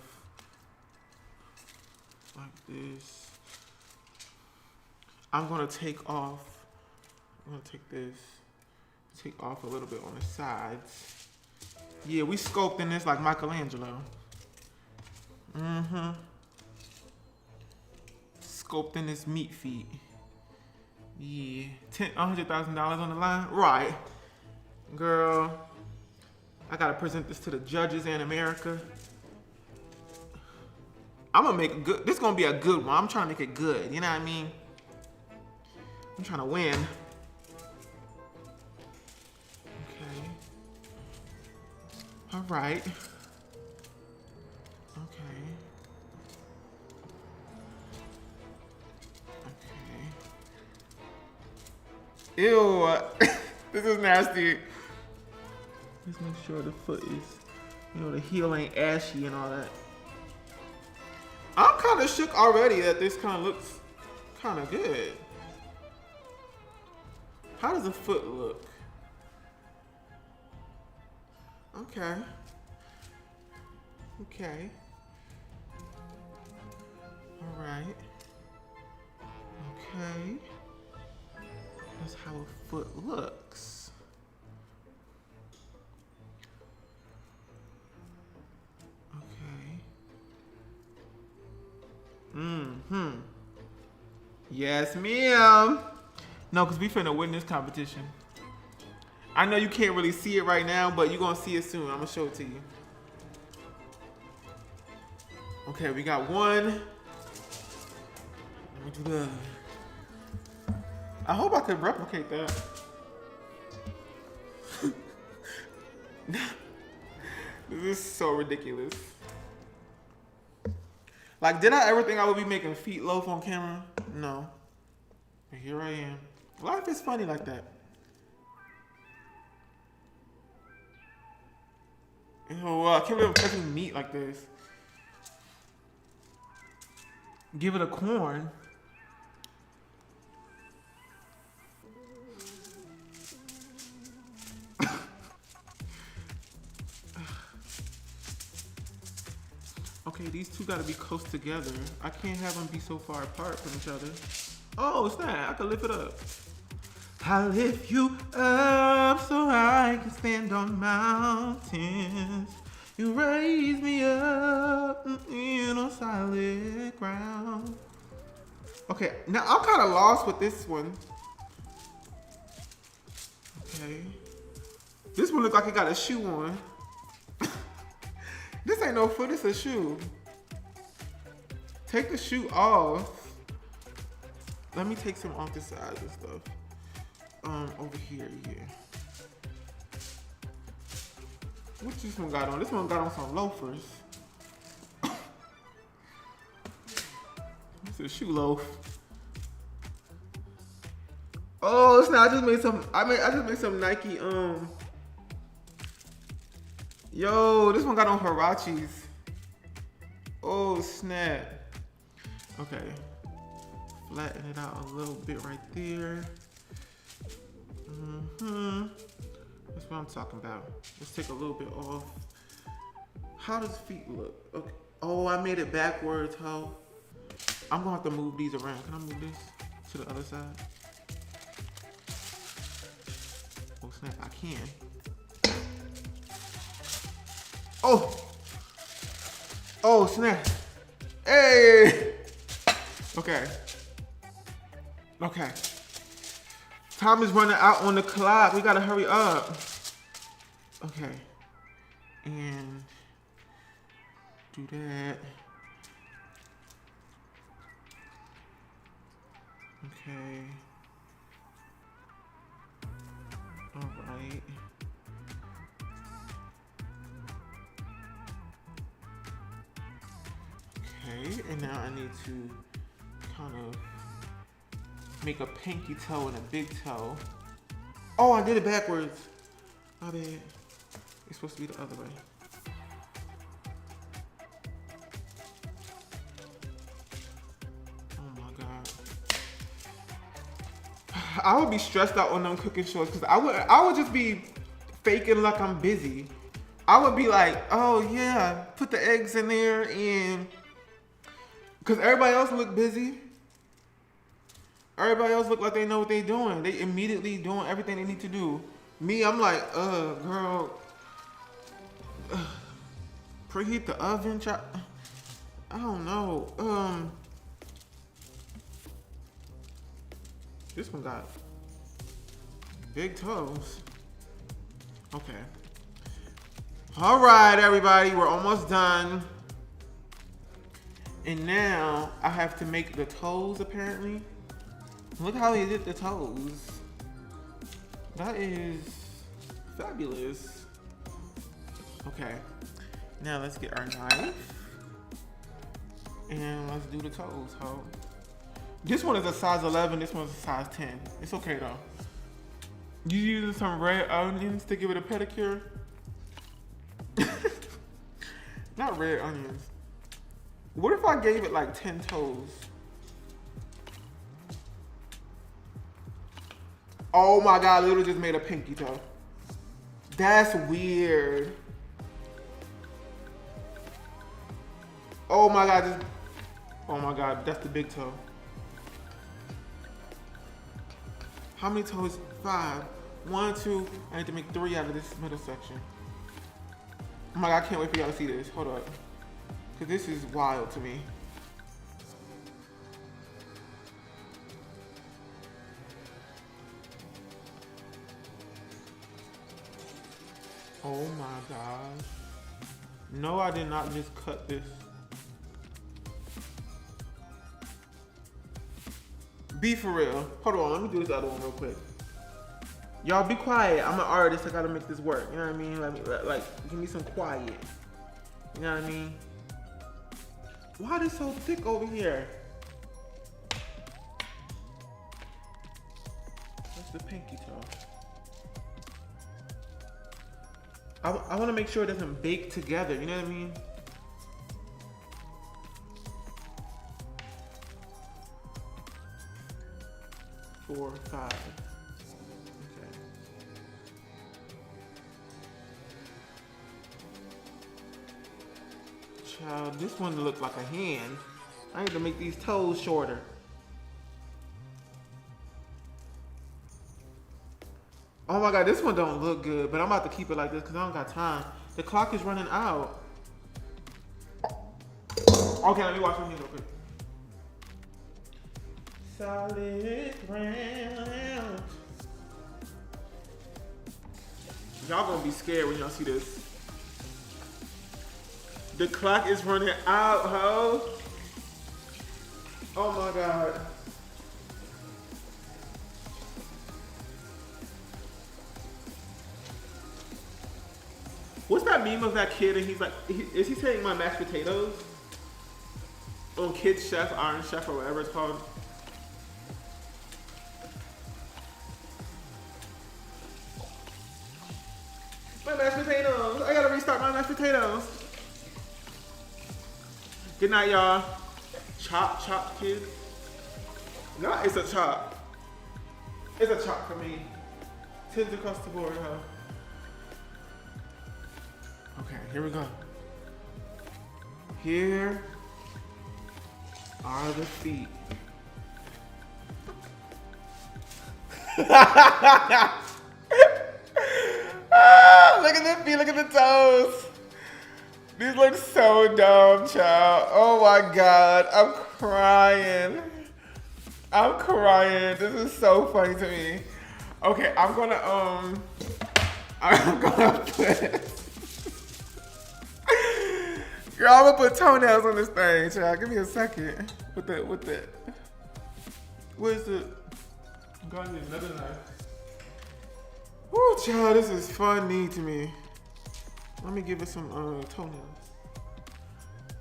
like this. I'm gonna take off. I'm gonna take off a little bit on the sides. Yeah, we sculpting this like Michelangelo. Mm-hmm. Sculpting this meat feet. Yeah, $100,000 on the line, right? Girl, I gotta present this to the judges in America. I'm gonna make a good. This is gonna be a good one. I'm trying to make it good. You know what I mean? I'm trying to win. Okay. All right. Okay. Okay. Ew. This is nasty. Just make sure the foot is, the heel ain't ashy and all that. I'm kind of shook already that this kind of looks kind of good. How does the foot look? Okay. Okay. All right. Okay. That's how a foot looks. Mm-hmm. Yes, ma'am. No, because we finna win this competition. I know you can't really see it right now, but you're gonna see it soon. I'm gonna show it to you. Okay, we got one. Let me do the other. I hope I could replicate that. This is so ridiculous. Like, did I ever think I would be making feet loaf on camera? No. But here I am. Life is funny like that. Ew, I can't believe I'm touching meat like this. Give it a corn. Okay, these two gotta be close together. I can't have them be so far apart from each other. Oh, snap, I can lift it up. I lift you up so I can stand on mountains. You raise me up on solid ground. Okay, now I'm kind of lost with this one. Okay. This one looks like it got a shoe on. This ain't no foot, it's a shoe. Take the shoe off. Let me take some off the sides and stuff. Over here, yeah. What this one got on? This one got on some loafers. It's a shoe loaf. Oh, it's not. I just made some Nike. Yo, this one got on Huaraches. Oh snap. Okay. Flatten it out a little bit right there. That's what I'm talking about. Let's take a little bit off. How does feet look? Okay. Oh, I made it backwards, how? I'm gonna have to move these around. Can I move this to the other side? Oh snap, I can. Oh! Oh snap. Hey! Okay. Okay. Time is running out on the clock. We gotta hurry up. Okay. And do that. Okay. All right. Okay, and now I need to kind of make a pinky toe and a big toe. Oh, I did it backwards. My bad. It's supposed to be the other way. Oh my God. I would be stressed out on them cooking shows because I would just be faking like I'm busy. I would be like, oh yeah, put the eggs in there and because everybody else look busy. Everybody else look like they know what they doing. They immediately doing everything they need to do. Me, I'm like, girl, preheat the oven. I don't know. This one got big toes. Okay. All right, everybody, we're almost done. And now I have to make the toes, apparently. Look how he did the toes. That is fabulous. Okay. Now let's get our knife. And let's do the toes, ho. This one is a size 11, this one's a size 10. It's okay though. You using some red onions to give it a pedicure? Not red onions. What if I gave it like 10 toes? Oh my God, I literally just made a pinky toe. That's weird. Oh my God, oh my God, that's the big toe. How many toes? 5. 1, 2, I need to make 3 out of this middle section. Oh my God, I can't wait for y'all to see this. Hold up. Cause this is wild to me. Oh my gosh. No, I did not just cut this. Be for real. Hold on, let me do this other one real quick. Y'all be quiet. I'm an artist, I gotta make this work. You know what I mean? Like, give me some quiet. You know what I mean? Why is it so thick over here? That's the pinky toe. I want to make sure it doesn't bake together, you know what I mean? Four, 5. Okay. Child, this one looks like a hand. I need to make these toes shorter. Oh my God, this one don't look good, but I'm about to keep it like this because I don't got time. The clock is running out. Okay, let me watch something real quick. Solid ground. Y'all gonna be scared when y'all see this. The clock is running out, ho. Oh my God. What's that meme of that kid and he's like, is he saying my mashed potatoes? On Kid Chef, Iron Chef, or whatever it's called. My mashed potatoes. I gotta restart my mashed potatoes. Good night, y'all. Chop, chop, kids. No, it's a chop. It's a chop for me. Tins across the board, huh? Okay, here we go. Here are the feet. Ah, look at the feet, look at the toes. These look so dumb, child. Oh my God, I'm crying. I'm crying. This is so funny to me. Okay, I'm gonna put, girl, I'm gonna put toenails on this thing, child. Give me a second. What is it? I'm gonna need another knife. Woo, child, this is funny to me. Let me give it some toenails.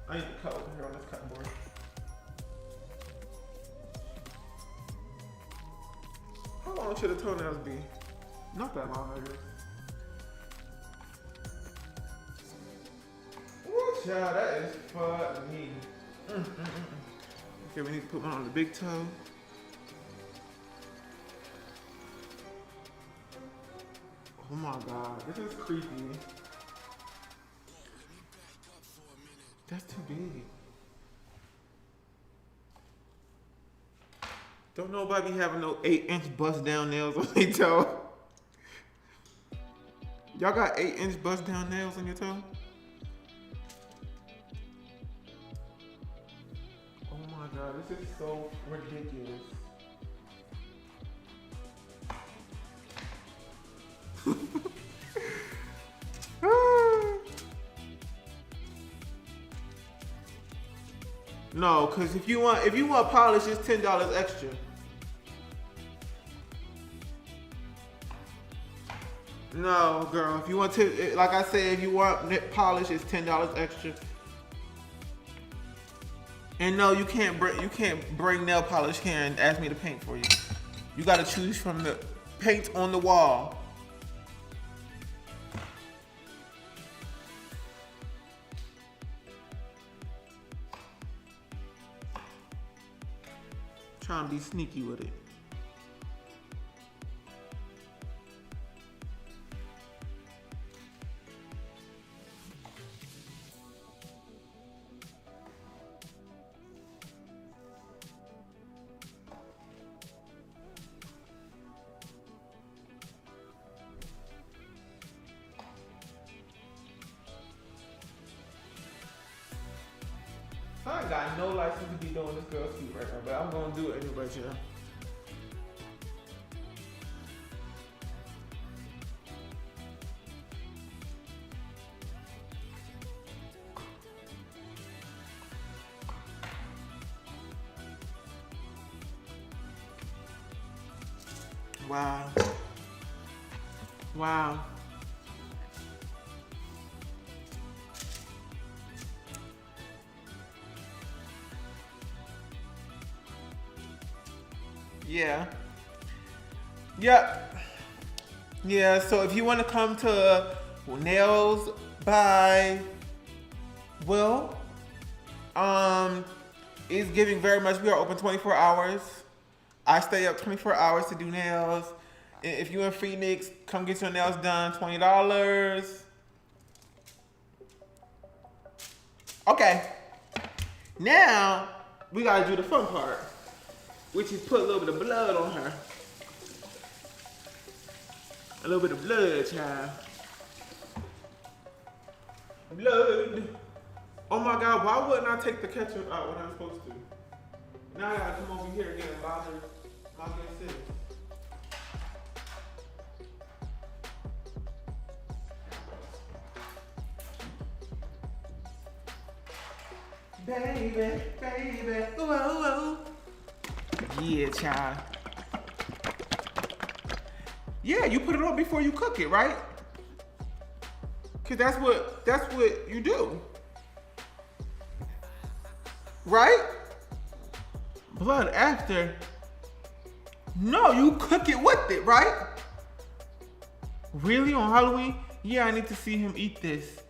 I need to cut over here on this cutting board. How long should the toenails be? Not that long, I guess. Woo, child, that is funny. Okay, we need to put one on the big toe. Oh my God, this is creepy. That's too big. Don't nobody be having no 8-inch bust down nails on their toe. Y'all got 8-inch bust down nails on your toe? Oh my god, this is so ridiculous. No, cause if you want polish, it's $10 extra. No, girl. If you want to, like I said, if you want polish, it's $10 extra. And no, you can't bring nail polish here and ask me to paint for you. You gotta choose from the paint on the wall. Trying to be sneaky with it. I ain't got no license to be doing this girl's feet right now, but I'm gonna do it anyway, yeah. Wow. Wow. Yeah. Yep. Yeah, so if you want to come to Nails by Will, it's giving very much. We are open 24 hours. I stay up 24 hours to do nails. If you're in Phoenix, come get your nails done, $20. Okay. Now, we gotta do the fun part, which is put a little bit of blood on her. A little bit of blood, child. Blood. Oh my God, why wouldn't I take the ketchup out when I'm supposed to? Now I gotta come over here again and bother my good sis. Baby, baby, whoa, whoa. Yeah, child. Yeah, you put it on before you cook it, right? Cause that's what you do. Right? Blood after. No, you cook it with it, right? Really, on Halloween? Yeah, I need to see him eat this.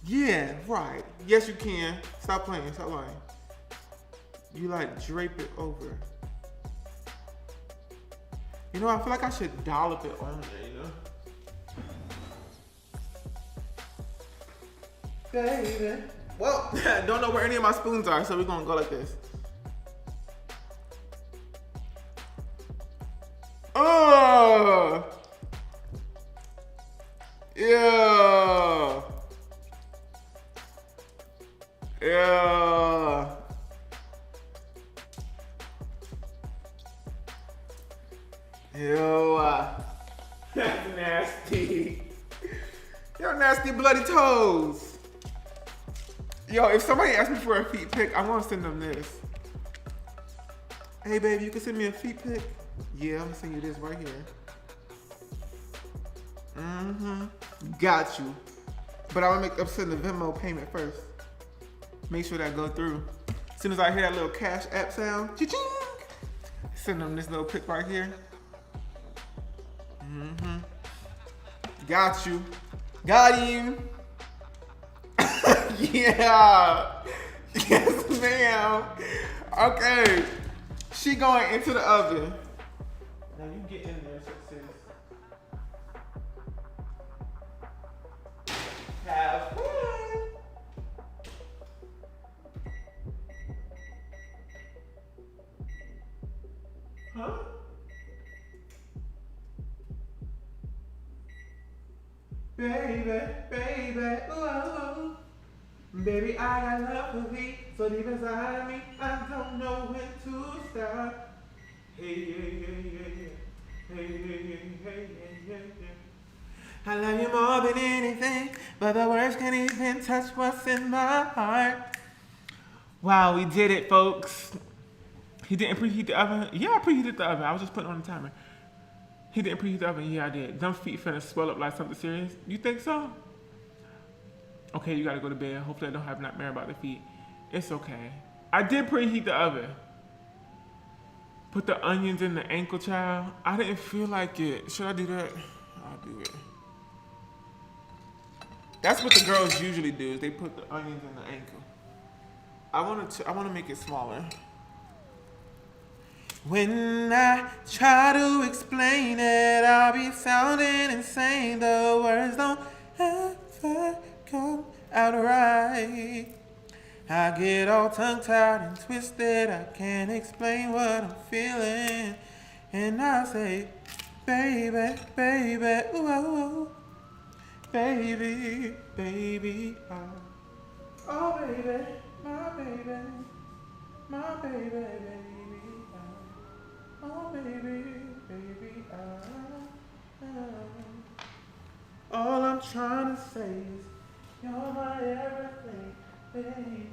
Yeah, right. Yes, you can. Stop playing, stop lying. You like drape it over. You know, I feel like I should dollop it on there, you know? Baby. Well, don't know where any of my spoons are, so we're gonna go like this. Oh! Yeah! Yeah! Ew, that's nasty. Yo, nasty bloody toes. Yo, if somebody asks me for a feet pic, I'm gonna send them this. Hey baby, you can send me a feet pic? Yeah, I'm gonna send you this right here. Got you. But I'm send the Venmo payment first. Make sure that go through. As soon as I hear that little Cash App sound, cha-ching, send them this little pic right here. Got you. Got him. Yeah. Yes, ma'am. Okay. She going into the oven. Now you get in there, sis. Have fun. Huh? Baby, baby, ooh, baby, I got love for thee, so deep inside me, I don't know when to stop. Hey, hey, hey, hey, hey, hey, hey, hey, hey, hey. I love you more than anything, but the words can't even touch what's in my heart. Wow, we did it, folks. He didn't preheat the oven. Yeah, I preheated the oven. I was just putting on the timer. He didn't preheat the oven. Yeah, I did. Them feet finna swell up like something serious. You think so? Okay, you gotta go to bed. Hopefully I don't have nightmare about the feet. It's okay. I did preheat the oven. Put the onions in the ankle, child. I didn't feel like it. Should I do that? I'll do it. That's what the girls usually do, is they put the onions in the ankle. I wanna make it smaller. When I try to explain it, I'll be sounding insane. The words don't ever come out right. I get all tongue-tied and twisted. I can't explain what I'm feeling. And I say, baby, baby, ooh, ooh, baby, baby, oh baby, my baby, my baby, baby. Oh baby, baby, all I'm trying to say is you're my everything, baby.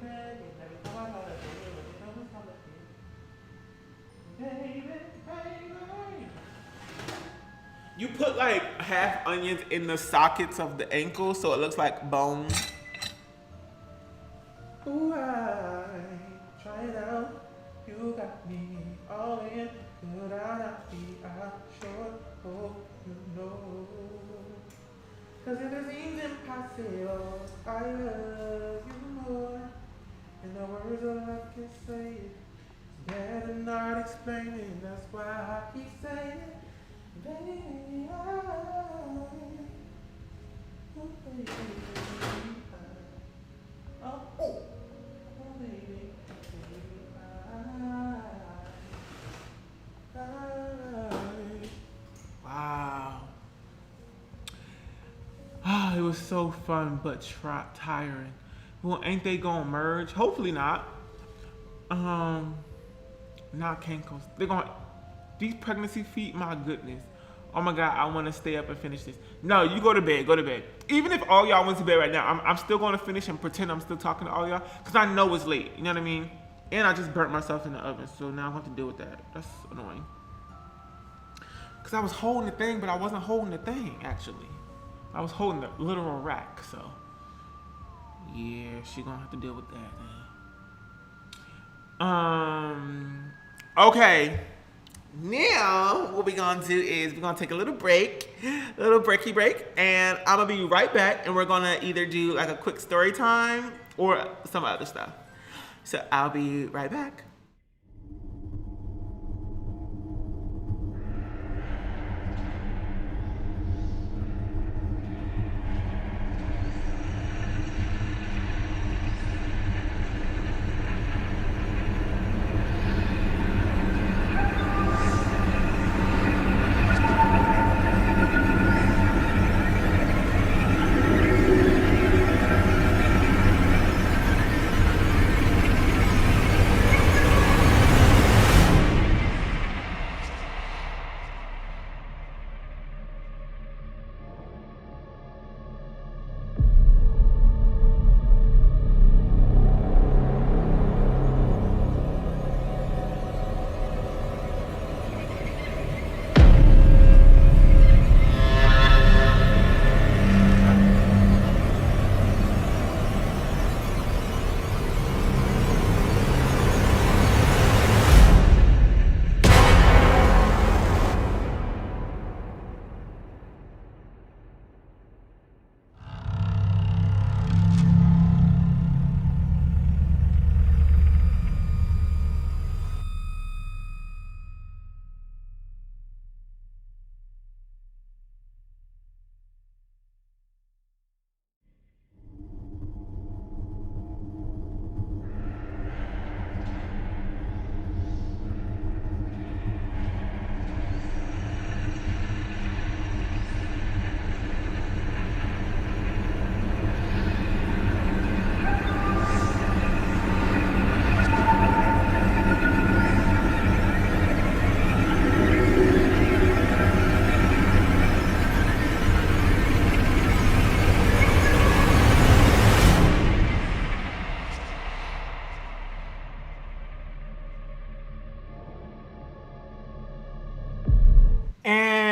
Baby, baby. You put like half onions in the sockets of the ankle so it looks like bone. Ooh, I try it out. You got me all in. Could I not be? I sure hope you know. Cause if it seems impossible, I love you more. And the words all I can say it. It's better not explaining. That's why I keep saying, baby, oh, baby, oh, baby, wow. Ah, it was so fun, but tiring. Well, ain't they gonna merge? Hopefully not. Not cankles. They're gonna, these pregnancy feet, my goodness. Oh my God, I wanna stay up and finish this. No, you go to bed, go to bed. Even if all y'all went to bed right now, I'm still gonna finish and pretend I'm still talking to all y'all, cause I know it's late, you know what I mean? And I just burnt myself in the oven, so now I have to deal with that. That's annoying. Cause I was holding the thing, but I wasn't holding the thing, actually. I was holding the literal rack, so. Yeah, she gonna have to deal with that, man. Okay. Now, what we're gonna do is we're gonna take a little break, a little breaky break, and I'm gonna be right back, and we're gonna either do like a quick story time or some other stuff. So I'll be right back.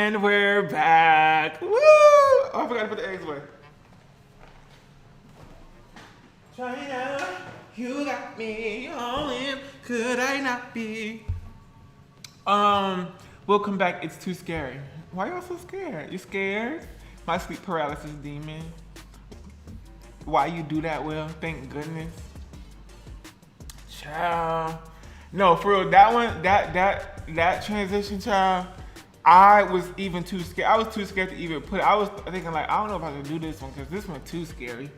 And we're back. Woo! Oh, I forgot to put the eggs away. China, you got me all in. Could I not be? We'll come back. It's too scary. Why y'all so scared? You scared? My sleep paralysis demon. Why you do that, Will? Thank goodness. Child. No, for real, that one, that transition, child, I was even too scared. I was too scared to even put it. I was thinking like, I don't know if I can do this one because this one's too scary.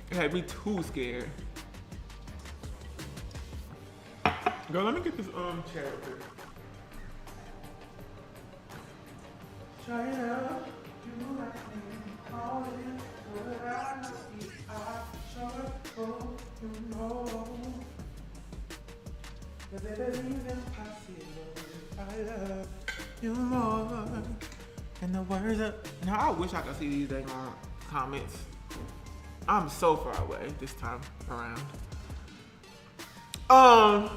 It had me too scared. Girl, let me get this chair up here. China, you like me, all in, but I know you are sure, oh, you know. Cause everything's impossible if I love you more. And the words of, now I wish I could see these dang comments. I'm so far away this time around. Ow.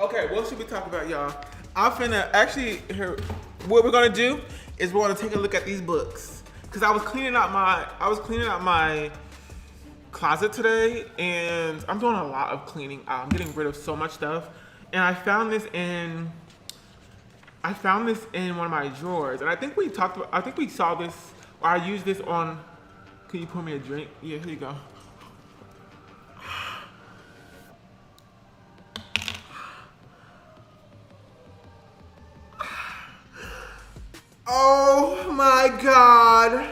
Okay, what should we talk about, y'all? I'm finna, actually, here, what we're gonna do is we're gonna take a look at these books. Cause I was cleaning out my closet today, and I'm doing a lot of cleaning out. I'm getting rid of so much stuff. And I found this in one of my drawers. And I think we saw this, or I used this on, can you pour me a drink? Yeah, here you go. Oh my God.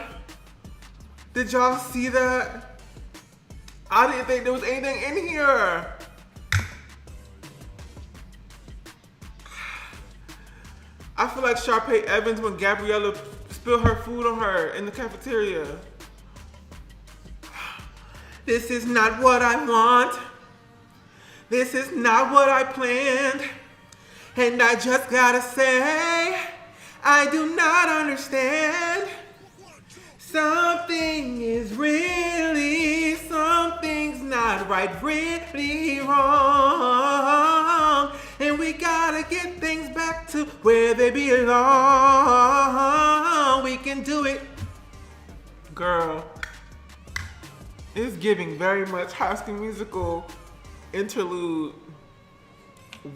Did y'all see that? I didn't think there was anything in here. I feel like Sharpay Evans when Gabriella spilled her food on her in the cafeteria. This is not what I want. This is not what I planned. And I just gotta say, I do not understand. Something's not right, really wrong. And we gotta get things back to where they belong. We can do it. Girl, it's giving very much High School Musical interlude.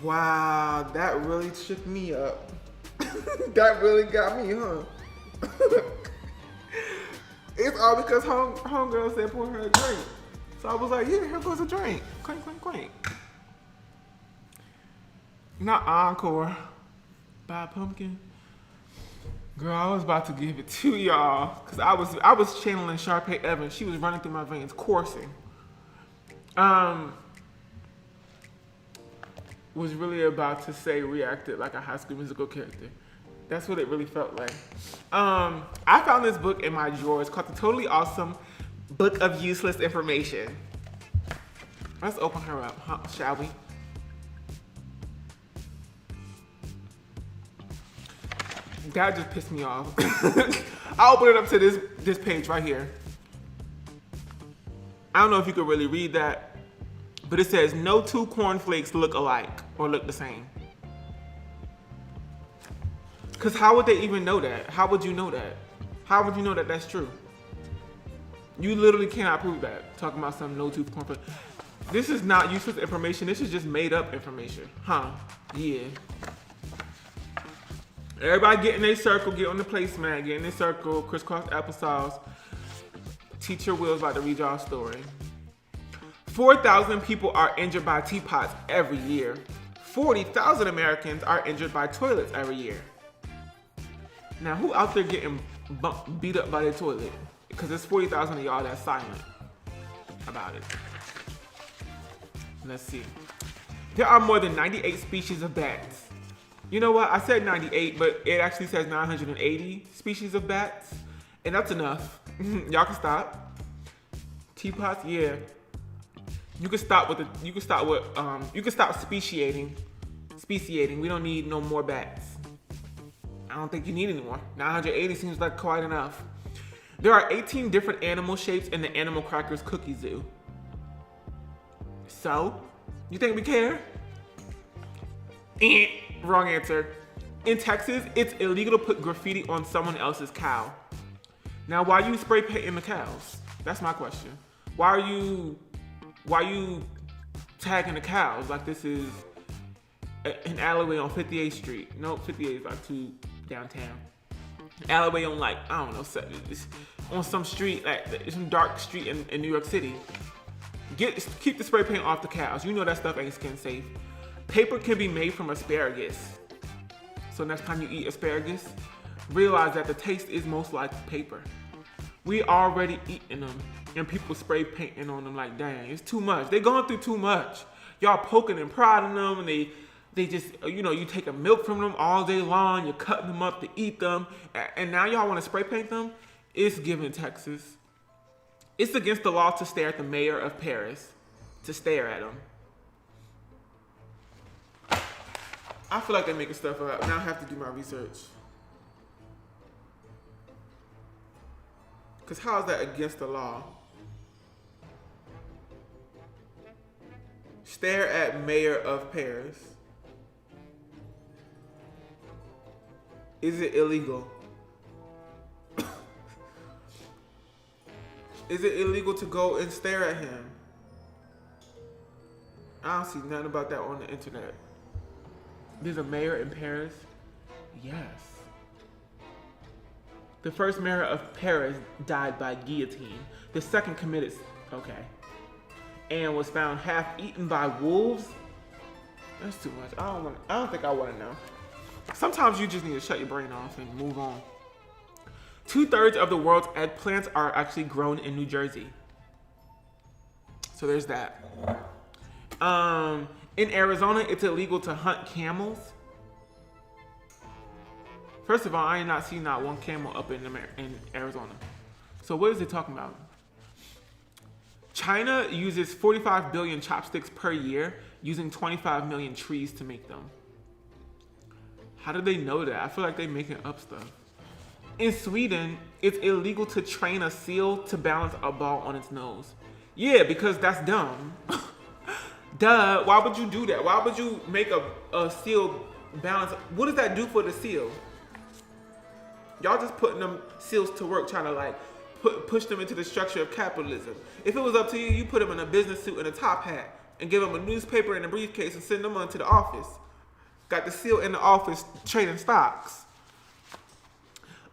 Wow, that really shook me up. That really got me, huh? It's all because homegirl said pour her a drink. So I was like, yeah, here goes a drink. Clink, clink, clink. Not encore. By Pumpkin. Girl, I was about to give it to y'all. Cause I was channeling Sharpay Evans. She was running through my veins, coursing. Was really about to say reacted like a High School Musical character. That's what it really felt like. I found this book in my drawer. It's called The Totally Awesome Book of Useless Information. Let's open her up, huh, shall we? That just pissed me off. I'll open it up to this page right here. I don't know if you could really read that, but it says, no two cornflakes look alike or look the same. Because how would they even know that? How would you know that? How would you know that that's true? You literally cannot prove that. Talking about some no-tooth cornflake. This is not useless information. This is just made up information. Huh? Yeah. Everybody get in their circle, get on the placemat, get in their circle, crisscross applesauce. Teacher Will's about to read y'all a story. 4,000 people are injured by teapots every year. 40,000 Americans are injured by toilets every year. Now, who out there getting beat up by their toilet? Because there's 40,000 of y'all that's silent about it. Let's see. There are more than 98 species of bats. You know what? I said 98, but it actually says 980 species of bats. And that's enough. Y'all can stop. Teapots, yeah. You can stop speciating. We don't need no more bats. I don't think you need any more. 980 seems like quite enough. There are 18 different animal shapes in the Animal Crackers Cookie Zoo. So, you think we care? Wrong answer. In Texas, it's illegal to put graffiti on someone else's cow. Now, why are you spray painting the cows? That's my question. Why are you tagging the cows like this is an alleyway on 58th Street? No, 58th is like too downtown. Alleyway on like, I don't know, on some street, like some dark street in New York City. Keep the spray paint off the cows. You know that stuff ain't skin safe. Paper can be made from asparagus. So next time you eat asparagus, realize that the taste is most like paper. We already eating them, and people spray painting on them like, dang, it's too much. They going through too much. Y'all poking and prodding them, and they just, you know, you take a milk from them all day long, you're cutting them up to eat them, and now y'all want to spray paint them? It's given Texas. It's against the law to stare at the mayor of Paris, to stare at him. I feel like they're making stuff up. Now I have to do my research. Because how is that against the law? Stare at mayor of Paris. Is it illegal? Is it illegal to go and stare at him? I don't see nothing about that on the internet. There's a mayor in Paris? Yes. The first mayor of Paris died by guillotine. The second committed, and was found half eaten by wolves. That's too much. I don't think I want to know. Sometimes you just need to shut your brain off and move on. 2/3 of the world's eggplants are actually grown in New Jersey. So there's that. In Arizona, it's illegal to hunt camels. First of all, I ain't not seen not one camel up in Arizona. So what is it talking about? China uses 45 billion chopsticks per year, using 25 million trees to make them. How do they know that? I feel like they're making up stuff. In Sweden, it's illegal to train a seal to balance a ball on its nose. Yeah, because that's dumb. Duh, why would you do that? Why would you make a seal balance? What does that do for the seal? Y'all just putting them seals to work, trying to like push them into the structure of capitalism. If it was up to you, you put them in a business suit and a top hat and give them a newspaper and a briefcase and send them on to the office. Got the seal in the office trading stocks.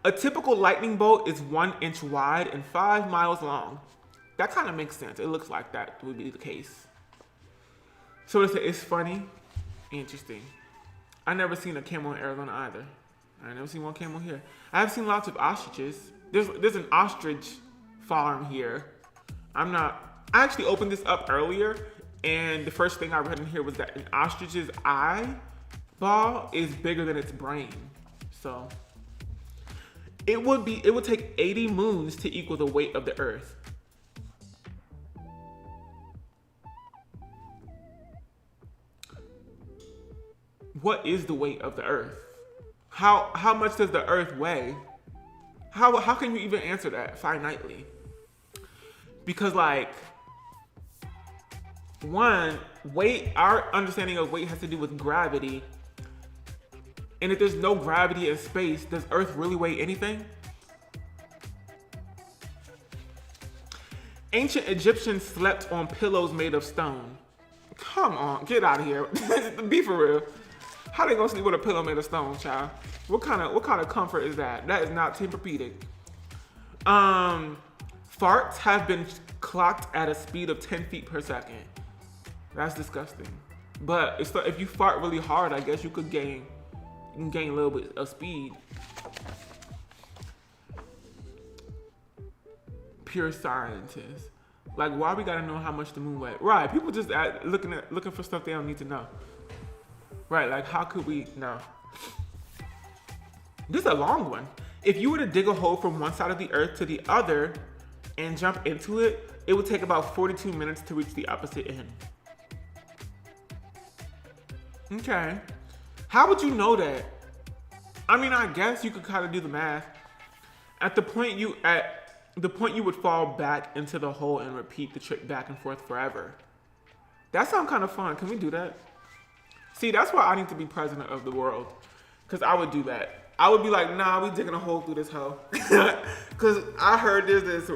A typical lightning bolt is 1 inch wide and 5 miles long. That kind of makes sense. It looks like that would be the case. So it's funny, interesting. I never seen a camel in Arizona either. I never seen one camel here. I have seen lots of ostriches. There's an ostrich farm here. I actually opened this up earlier, and the first thing I read in here was that an ostrich's eyeball is bigger than its brain. So it would take 80 moons to equal the weight of the Earth. What is the weight of the Earth? How much does the Earth weigh? How can you even answer that finitely? Because like, one, weight, our understanding of weight has to do with gravity. And if there's no gravity in space, does Earth really weigh anything? Ancient Egyptians slept on pillows made of stone. Come on, get out of here. Be for real. How they gonna sleep with a pillow made of stone, child? What kind of comfort is that? That is not Tempur-Pedic. Farts have been clocked at a speed of 10 feet per second. That's disgusting. But if you fart really hard, I guess you can gain a little bit of speed. Pure scientists. Like, why we gotta know how much the moon weighs? Right, people just looking for stuff they don't need to know. Right, like how could we know? This is a long one. If you were to dig a hole from one side of the Earth to the other and jump into it, it would take about 42 minutes to reach the opposite end. Okay. How would you know that? I mean, I guess you could kind of do the math. At the point you would fall back into the hole and repeat the trick back and forth forever. That sounds kind of fun. Can we do that? See, that's why I need to be president of the world. Because I would do that. I would be like, nah, we digging a hole through this hole. Because I heard there's this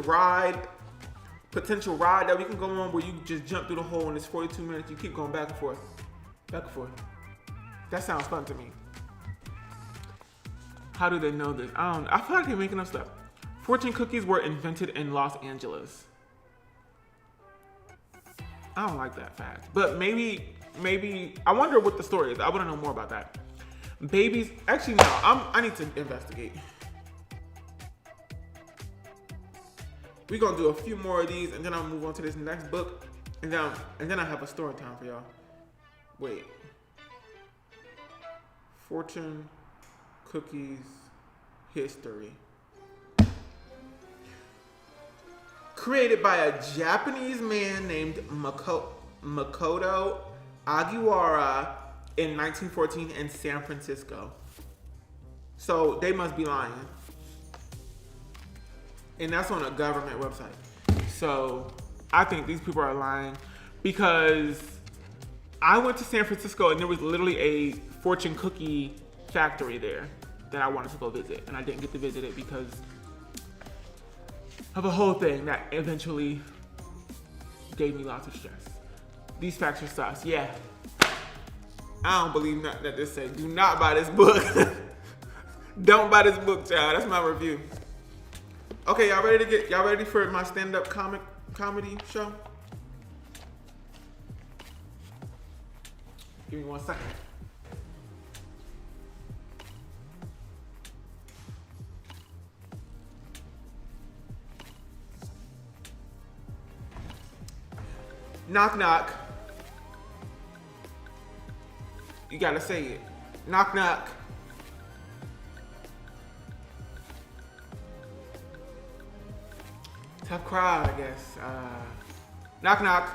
potential ride that we can go on where you just jump through the hole and it's 42 minutes. You keep going back and forth. Back and forth. That sounds fun to me. How do they know this? I don't know. I feel like they're making up stuff. Fortune cookies were invented in Los Angeles. I don't like that fact. But maybe, I wonder what the story is. I want to know more about that. Babies, actually no, I need to investigate. We're gonna do a few more of these and then I'll move on to this next book. And then I have a story time for y'all. Wait. Fortune cookies history. Created by a Japanese man named Makoto Agiwara in 1914 in San Francisco. So they must be lying. And that's on a government website. So I think these people are lying because I went to San Francisco and there was literally a fortune cookie factory there that I wanted to go visit. And I didn't get to visit it because of a whole thing that eventually gave me lots of stress. These facts are sus. Yeah. I don't believe that they say, do not buy this book. Don't buy this book, child. That's my review. Okay, y'all ready for my stand-up comedy show? Give me 1 second. Knock, knock. You gotta say it. Knock, knock. Tough crowd, I guess. Knock, knock.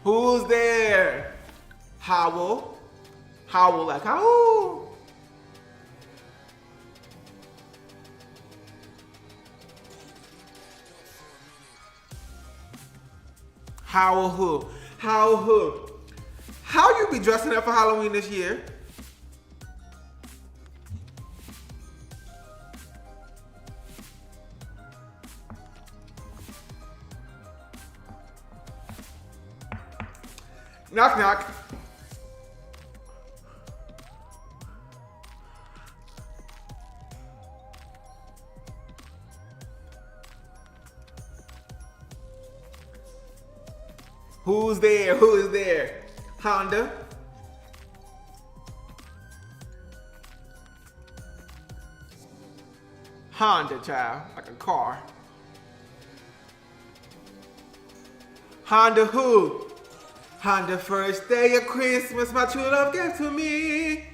Who's there? Howl. Howl like howl. Howl who? Howl who? How you be dressing up for Halloween this year? Knock, knock. Who's there? Who is there? Honda. Honda, child, like a car. Honda who? Honda first day of Christmas, my true love gave to me.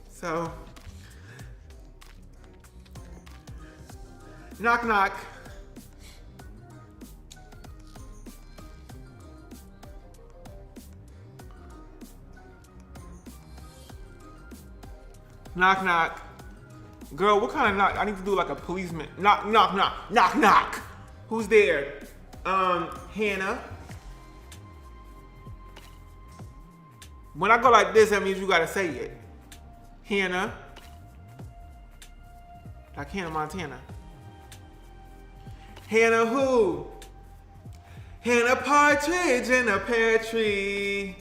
So, knock knock. Knock knock. Girl, what kind of knock? I need to do like a policeman. Knock knock knock. Knock knock. Who's there? Hannah. When I go like this, that means you gotta say it. Hannah. Like Hannah Montana. Hannah who? Hannah Partridge in a pear tree.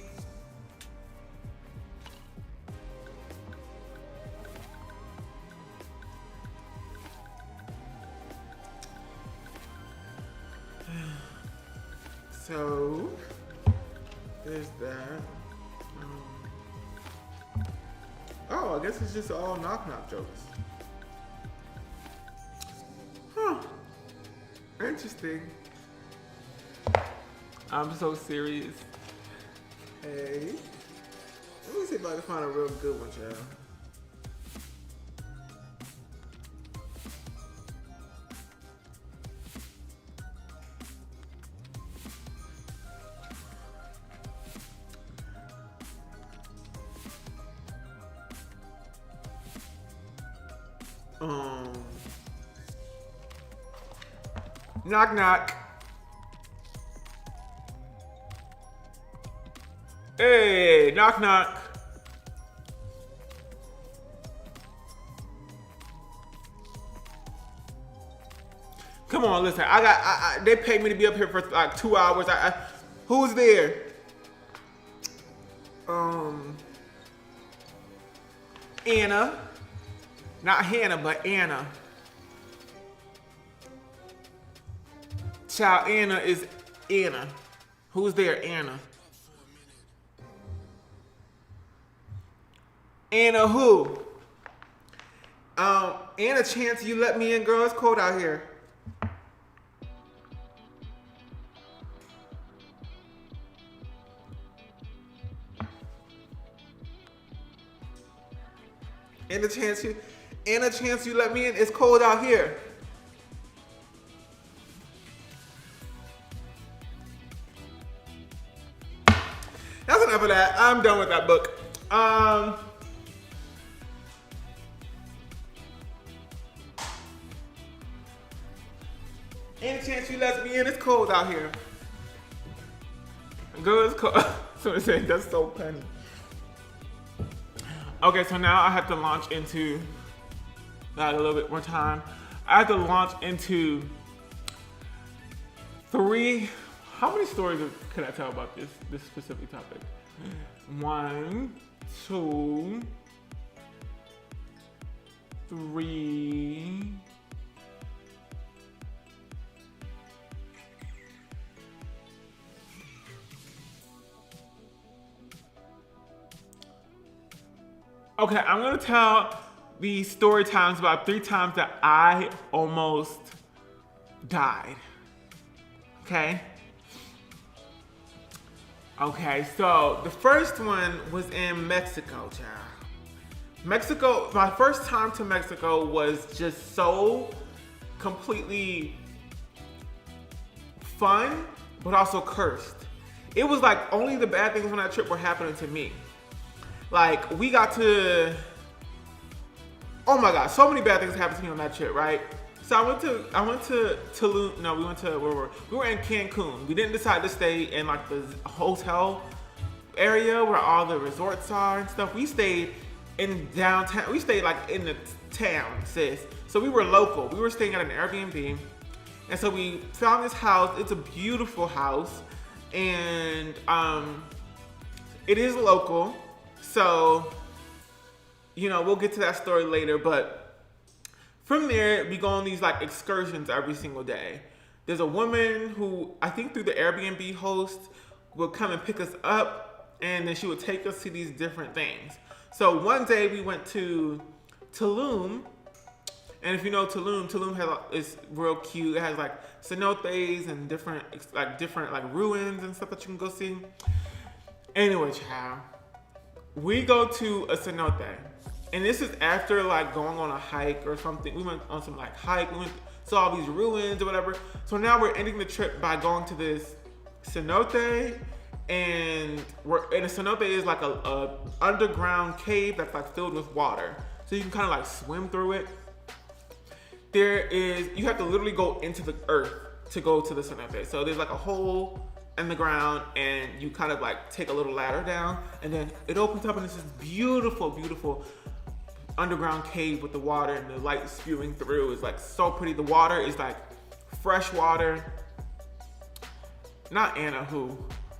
So, there's that. Oh, I guess it's just all knock-knock jokes. Huh. Interesting. I'm so serious. Hey. Let me see if I can find a real good one, child. Knock knock. Hey, knock knock. Come on, listen. They paid me to be up here for like 2 hours. Who's there? Anna. Not Hannah, but Anna. Child, Anna is Anna. Who's there? Anna. Anna who? Anna Chance, you let me in, girl. It's cold out here. Anna Chance, you let me in. It's cold out here. That's enough of that. I'm done with that book. Any chance you let me in? It's cold out here. Girl, it's cold. So it's saying that's so funny. Okay, so now I have to launch into a little bit more time. I have to launch into 3. How many stories can I tell about this specific topic? 1, 2, 3. Okay, I'm gonna tell these story times about 3 times that I almost died. Okay? Okay, so the first one was in Mexico, child. Mexico, my first time to Mexico was just so completely fun, but also cursed. It was like only the bad things on that trip were happening to me. Like, we got to, oh my God, so many bad things happened to me on that trip, right? So I went to Tulum, no, we were in Cancun. We didn't decide to stay in like the hotel area where all the resorts are and stuff. We stayed in downtown, we stayed like in the town, sis. So we were local. We were staying at an Airbnb. And so we found this house. It's a beautiful house. And it is local. So, you know, we'll get to that story later, but from there, we go on these like excursions every single day. There's a woman who, I think through the Airbnb host, would come and pick us up, and then she would take us to these different things. So one day we went to Tulum, and if you know Tulum is real cute. It has like cenotes and different ruins and stuff that you can go see. Anyway, child. We go to a cenote, and this is after like going on a hike or something. We went on some like hike, we saw all these ruins or whatever. So now we're ending the trip by going to this cenote, and a cenote is like a underground cave that's like filled with water. So you can kind of like swim through it. You have to literally go into the earth to go to the cenote. So there's like a hole in the ground, and you kind of like take a little ladder down, and then it opens up, and it's this beautiful, beautiful underground cave with the water and the light spewing through. It's like so pretty. The water is like fresh water. Not Anna who.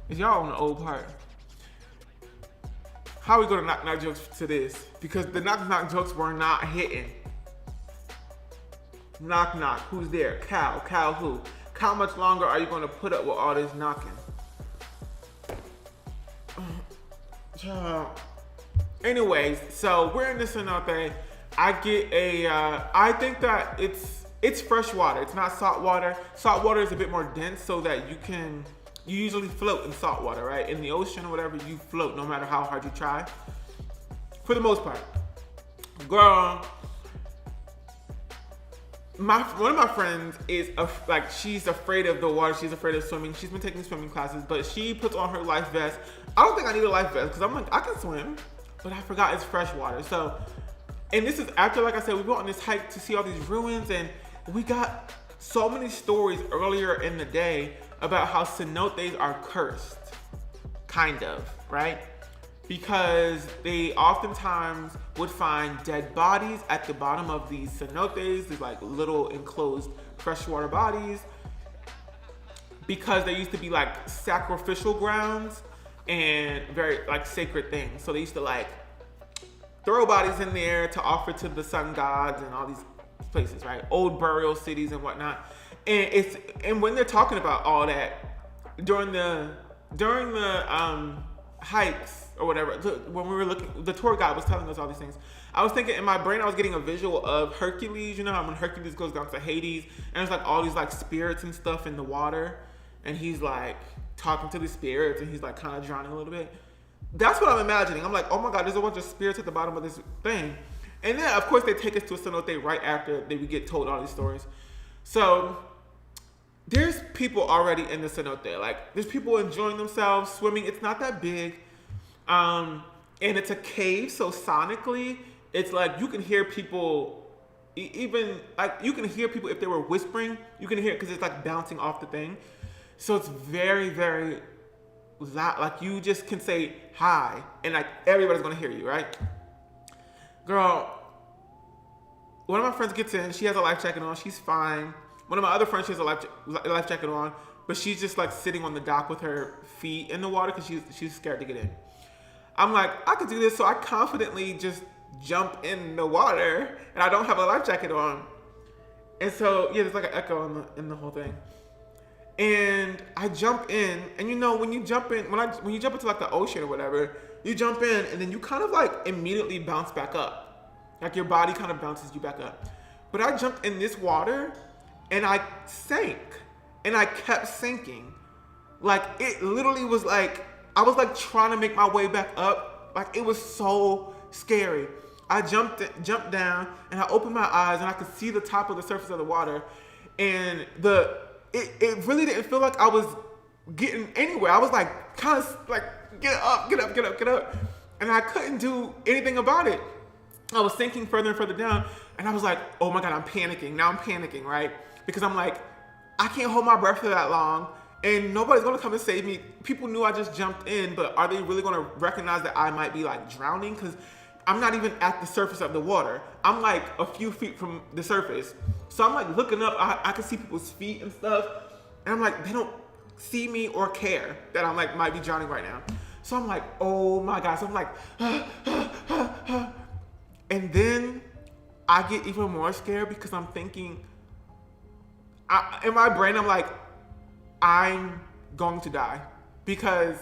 Is y'all on the old part? How are we gonna knock jokes to this? Because the knock jokes were not hitting. Knock knock, who's there? Cow who? How much longer are you going to put up with all this knocking? Anyways, so we're in this cenote. I get I think that it's fresh water. It's not salt water. Salt water is a bit more dense, so that you usually float in salt water, right? In the ocean or whatever, you float no matter how hard you try. For the most part. Girl, one of my friends is she's afraid of the water. She's afraid of swimming. She's been taking swimming classes, but she puts on her life vest. I don't think I need a life vest because I'm like, I can swim, but I forgot it's fresh water. So And this is after, like I said, we went on this hike to see all these ruins, and we got so many stories earlier in the day about how cenotes are cursed, kind of, right? Because they oftentimes would find dead bodies at the bottom of these cenotes, these like little enclosed freshwater bodies, because they used to be like sacrificial grounds and very like sacred things. So they used to like throw bodies in there to offer to the sun gods and all these places, right? Old burial cities and whatnot. And when they're talking about all that during the hikes or whatever, when we were looking, the tour guide was telling us all these things. I was thinking in my brain, I was getting a visual of Hercules. You know how when Hercules goes down to Hades and there's like all these like spirits and stuff in the water, and he's like talking to the spirits and he's like kind of drowning a little bit. That's what I'm imagining. I'm like, oh my God, there's a bunch of spirits at the bottom of this thing. And then of course they take us to a cenote right after we get told all these stories. So there's people already in the cenote. Like there's people enjoying themselves, swimming. It's not that big. And it's a cave, so sonically, it's like you can hear people, even like you can hear people if they were whispering, you can hear it because it's like bouncing off the thing. So it's very, very loud. Like you just can say hi, and like everybody's gonna hear you, right? Girl, one of my friends gets in, she has a life jacket on, she's fine. One of my other friends, she has a life jacket on, but she's just like sitting on the dock with her feet in the water because she's scared to get in. I'm like, I could do this, so I confidently just jump in the water, and I don't have a life jacket on. And so, yeah, there's like an echo in the whole thing. And I jump in, and you know, when you jump in, when you jump into like the ocean or whatever, you jump in, and then you kind of like immediately bounce back up. Like your body kind of bounces you back up. But I jumped in this water, and I sank, and I kept sinking. Like it literally was like, I was like trying to make my way back up. Like it was so scary. I jumped down, and I opened my eyes, and I could see the top of the surface of the water. And it really didn't feel like I was getting anywhere. I was like kind of like, get up. And I couldn't do anything about it. I was sinking further and further down, and I was like, oh my God, I'm panicking. Now I'm panicking, right? Because I'm like, I can't hold my breath for that long. And nobody's gonna come and save me. People knew I just jumped in, but are they really gonna recognize that I might be like drowning? Because I'm not even at the surface of the water. I'm like a few feet from the surface. So I'm like looking up, I can see people's feet and stuff. And I'm like, they don't see me or care that I'm like, might be drowning right now. So I'm like, oh my God. So I'm like, and then I get even more scared because I'm thinking, in my brain, I'm like, I'm going to die because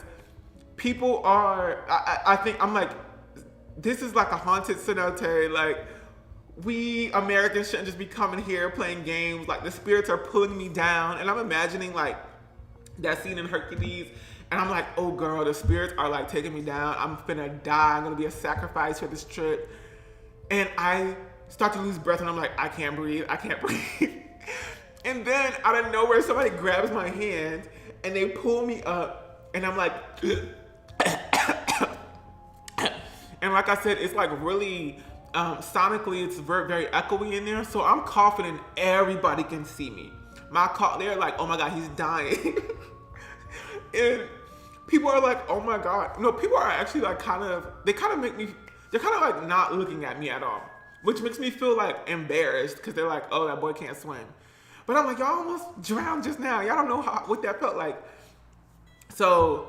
people are, I think, I'm like, this is like a haunted cenote. Like we Americans shouldn't just be coming here playing games. Like the spirits are pulling me down, and I'm imagining like that scene in Hercules, and I'm like, oh girl, the spirits are like taking me down. I'm finna die. I'm gonna be a sacrifice for this trip. And I start to lose breath, and I'm like, I can't breathe. And then out of nowhere, somebody grabs my hand and they pull me up, and I'm like, and like I said, it's like really, sonically, it's very, very echoey in there. So I'm coughing and everybody can see me. They're like, oh my God, he's dying. And people are like, oh my God. No, people are actually like they're kind of like not looking at me at all, which makes me feel like embarrassed because they're like, oh, that boy can't swim. But I'm like, y'all almost drowned just now. Y'all don't know what that felt like. So,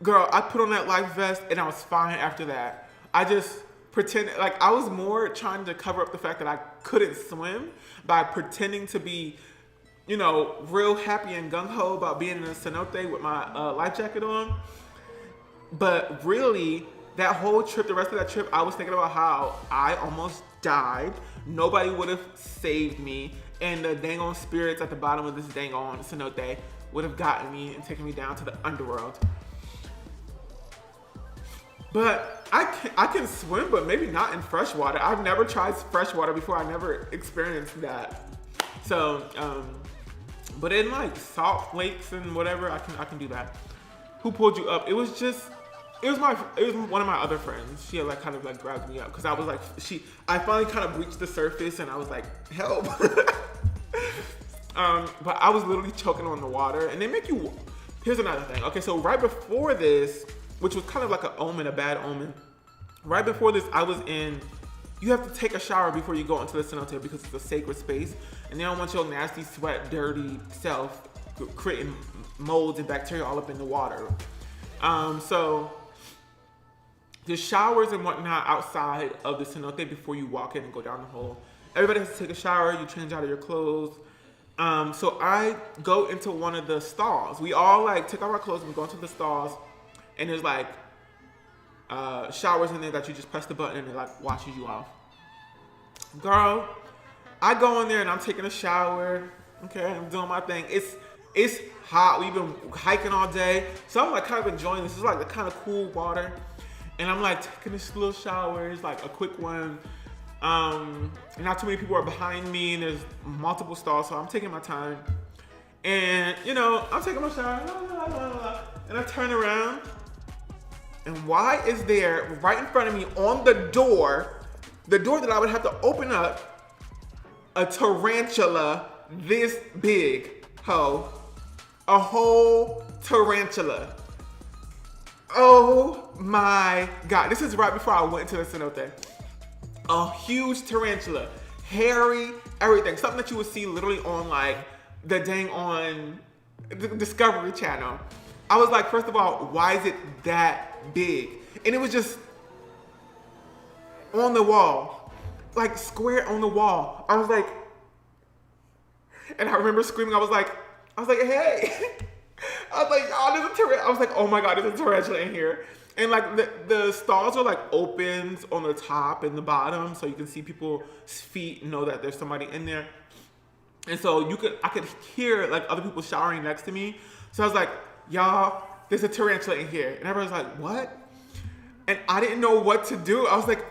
girl, I put on that life vest and I was fine after that. I just pretended, like I was more trying to cover up the fact that I couldn't swim by pretending to be, you know, real happy and gung-ho about being in a cenote with my life jacket on. But really, that whole trip, the rest of that trip, I was thinking about how I almost died. Nobody would have saved me. And the dang on spirits at the bottom of this dang on cenote would have gotten me and taken me down to the underworld. But I can swim, but maybe not in fresh water. I've never tried fresh water before. I never experienced that. So, but in like salt lakes and whatever, I can do that. Who pulled you up? It was just It was one of my other friends. She had like kind of like grabbed me up because I was like I finally kind of reached the surface and I was like, help. But I was literally choking on the water, and they make you. Here's another thing. Okay, so right before this, which was kind of like a bad omen. Right before this, I was in. You have to take a shower before you go into the cenote because it's a sacred space, and they don't want your nasty, sweat, dirty self creating molds and bacteria all up in the water. So there's showers and whatnot outside of the cenote before you walk in and go down the hole. Everybody has to take a shower. You change out of your clothes. So I go into one of the stalls. We all like take off our clothes and we go into the stalls, and there's like showers in there that you just press the button and it like washes you off. Girl, I go in there and I'm taking a shower. Okay, I'm doing my thing. It's hot. We've been hiking all day, so I'm like kind of enjoying this. It's like the kind of cool water, and I'm like taking this little shower. It's like a quick one. Not too many people are behind me, and there's multiple stalls, so I'm taking my time. And you know, I'm taking my shower, and I turn around, and why is there right in front of me on the door that I would have to open up, a tarantula this big, a whole tarantula. Oh my God! This is right before I went to the cenote. A huge tarantula, hairy, everything. Something that you would see literally on like on the Discovery Channel. I was like, first of all, why is it that big? And it was just on the wall, like square on the wall. I was like, and I remember screaming. I was like, hey. I was like, oh, there's a tarantula. I was like, oh my God, there's a tarantula in here. And like the stalls are like opens on the top and the bottom, so you can see people's feet and know that there's somebody in there. And so I could hear like other people showering next to me. So I was like, y'all, there's a tarantula in here. And everyone's like, what? And I didn't know what to do. I was like,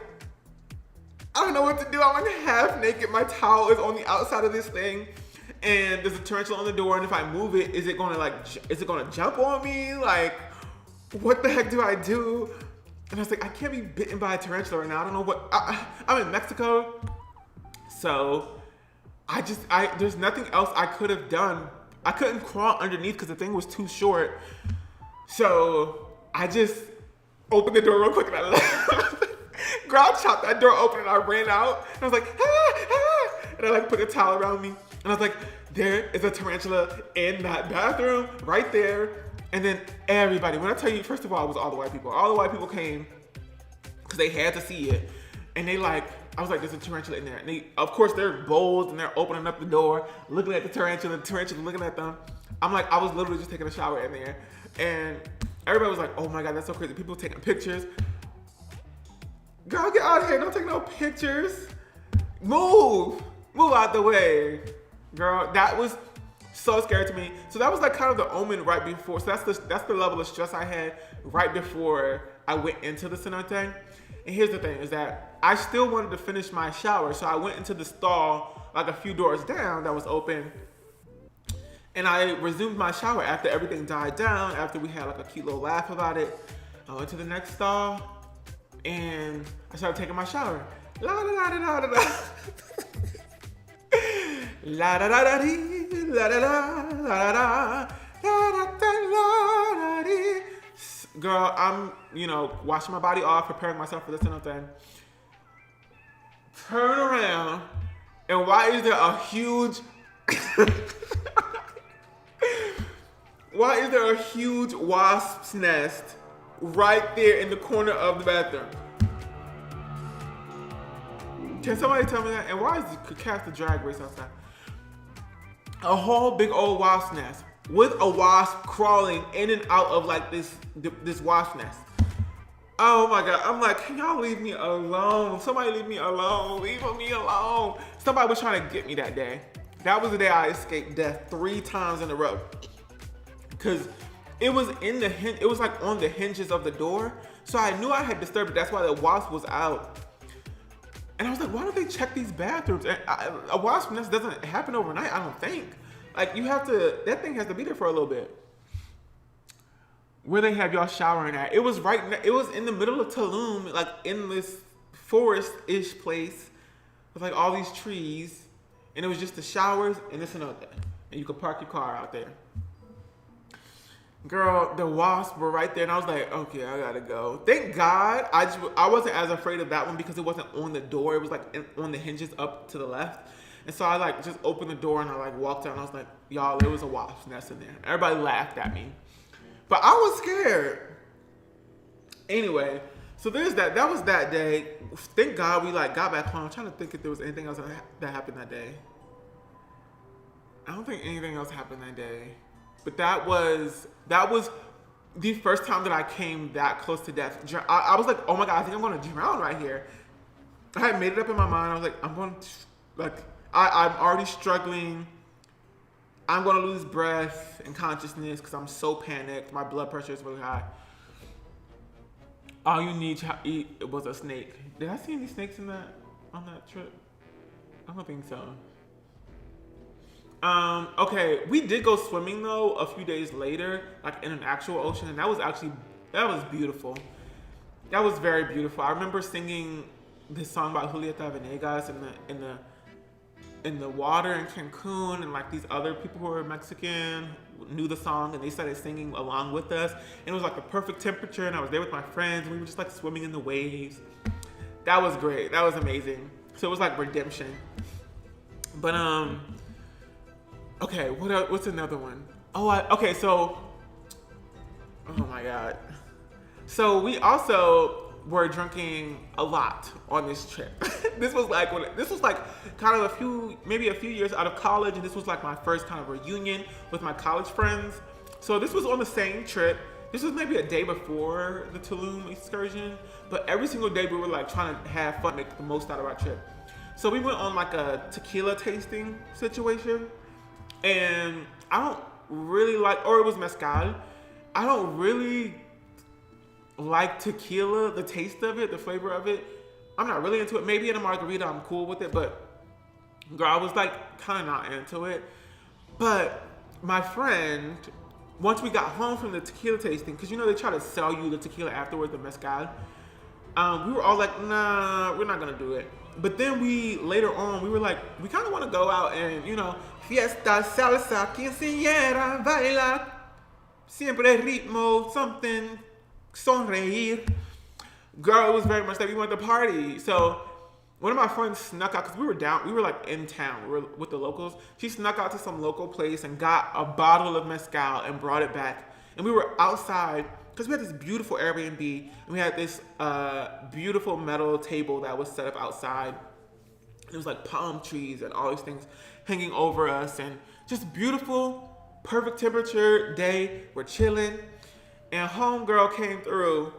I don't know what to do. I'm like half naked. My towel is on the outside of this thing. And there's a tarantula on the door. And if I move it, is it gonna jump on me? Like, what the heck do I do? And I was like, I can't be bitten by a tarantula right now. I don't know what, I'm in Mexico. So there's nothing else I could have done. I couldn't crawl underneath because the thing was too short. So I just opened the door real quick and I left. Girl, I chopped that door open and I ran out. And I was like, and I like put a towel around me. And I was like, there is a tarantula in that bathroom right there. And then everybody, when I tell you, first of all, it was all the white people. All the white people came because they had to see it. And they like, I was like, there's a tarantula in there. And they, of course, they're bold and they're opening up the door, looking at the tarantula looking at them. I'm like, I was literally just taking a shower in there. And everybody was like, oh my God, that's so crazy. People taking pictures. Girl, get out of here. Don't take no pictures. Move out the way. Girl, that was so scary to me. So that was like kind of the omen right before. So that's the level of stress I had right before I went into the cenote. And here's the thing is that I still wanted to finish my shower. So I went into the stall like a few doors down that was open. And I resumed my shower after everything died down, after we had like a cute little laugh about it. I went to the next stall and I started taking my shower. La da da da da da. La da da da dee, la da da da da da da. Girl, I'm, washing my body off, preparing myself for this and thing. Turn around, and why is there a huge wasp's nest right there in the corner of the bathroom? Can somebody tell me that? And why is the cast a drag race outside? A whole big old wasp nest with a wasp crawling in and out of like this wasp nest. Oh my God. I'm like, can y'all leave me alone? Somebody leave me alone. Leave me alone. Somebody was trying to get me that day. That was the day I escaped death 3 times in a row. Cause it was it was like on the hinges of the door. So I knew I had disturbed it. That's why the wasp was out. And I was like, why don't they check these bathrooms? And a wasp nest doesn't happen overnight, I don't think. Like that thing has to be there for a little bit. where they have y'all showering at. It was it was in the middle of Tulum, like in this forest-ish place with like all these trees, and it was just the showers and this and that, and you could park your car out there. Girl, the wasps were right there, and I was like, okay, I gotta go. Thank God, I wasn't as afraid of that one because it wasn't on the door. It was like on the hinges up to the left, and so I like just opened the door and I like walked out, and I was like, y'all, there was a wasp nest in there. Everybody laughed at me, but I was scared. Anyway, so there's that. That was that day. Thank God we like got back home. I'm trying to think if there was anything else that happened that day. I don't think anything else happened that day. But that was the first time that I came that close to death. I was like, oh my God, I think I'm going to drown right here. I had made it up in my mind. I was like, I'm already struggling. I'm going to lose breath and consciousness because I'm so panicked. My blood pressure is really high. All you need to eat was a snake. Did I see any snakes on that trip? I don't think so. Okay, we did go swimming though a few days later, like in an actual ocean, and that was beautiful. That was very beautiful. I remember singing this song by Julieta Venegas in the water in Cancun, and like these other people who were Mexican knew the song and they started singing along with us. And it was like the perfect temperature, and I was there with my friends, and we were just like swimming in the waves. That was great. That was amazing. So it was like redemption. But okay, what's another one? Oh my God. So we also were drinking a lot on this trip. This was like kind of maybe a few years out of college, and this was like my first kind of reunion with my college friends. So this was on the same trip. This was maybe a day before the Tulum excursion, but every single day we were like trying to have fun, make the most out of our trip. So we went on like a tequila tasting situation. And I don't really like, or it was mezcal. I don't really like tequila, the taste of it, the flavor of it. I'm not really into it. Maybe in a margarita, I'm cool with it, but girl, I was like kind of not into it. But my friend, once we got home from the tequila tasting, because you know they try to sell you the tequila afterwards, the mezcal. We were all like, nah, we're not gonna do it. But then later on, we were like, we kind of want to go out and, fiesta, salsa, quinceañera, bailar, siempre ritmo, something, sonreír. Girl, it was very much that we wanted to party. So one of my friends snuck out, because we were like in town, we were with the locals. She snuck out to some local place and got a bottle of mezcal and brought it back. And we were outside, because we had this beautiful Airbnb, and we had this beautiful metal table that was set up outside. It was like palm trees and all these things hanging over us, and just beautiful, perfect temperature day. We're chilling, and homegirl came through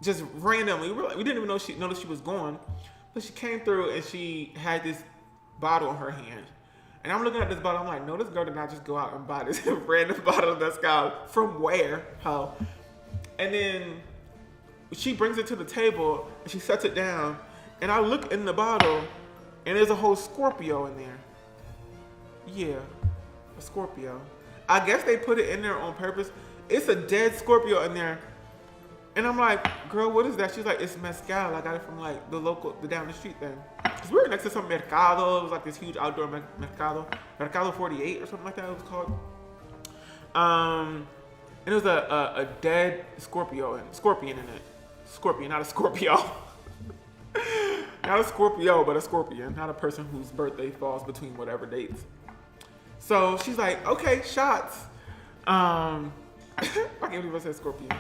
just randomly. We didn't even notice she was gone, but she came through and she had this bottle in her hand. And I'm looking at this bottle, I'm like, no, this girl did not just go out and buy this random bottle of mezcal. From where? How? And then she brings it to the table and she sets it down. And I look in the bottle and there's a whole Scorpio in there. Yeah, a Scorpio. I guess they put it in there on purpose. It's a dead Scorpio in there. And I'm like, girl, what is that? She's like, it's mezcal. I got it from like the down the street thing. Because we were next to some mercado. It was like this huge outdoor mercado. Mercado 48 or something like that it was called. And it was a dead scorpion in it. Scorpion, not a Scorpio. Not a Scorpio, but a scorpion. Not a person whose birthday falls between whatever dates. So she's like, okay, shots. I can't believe I said scorpion.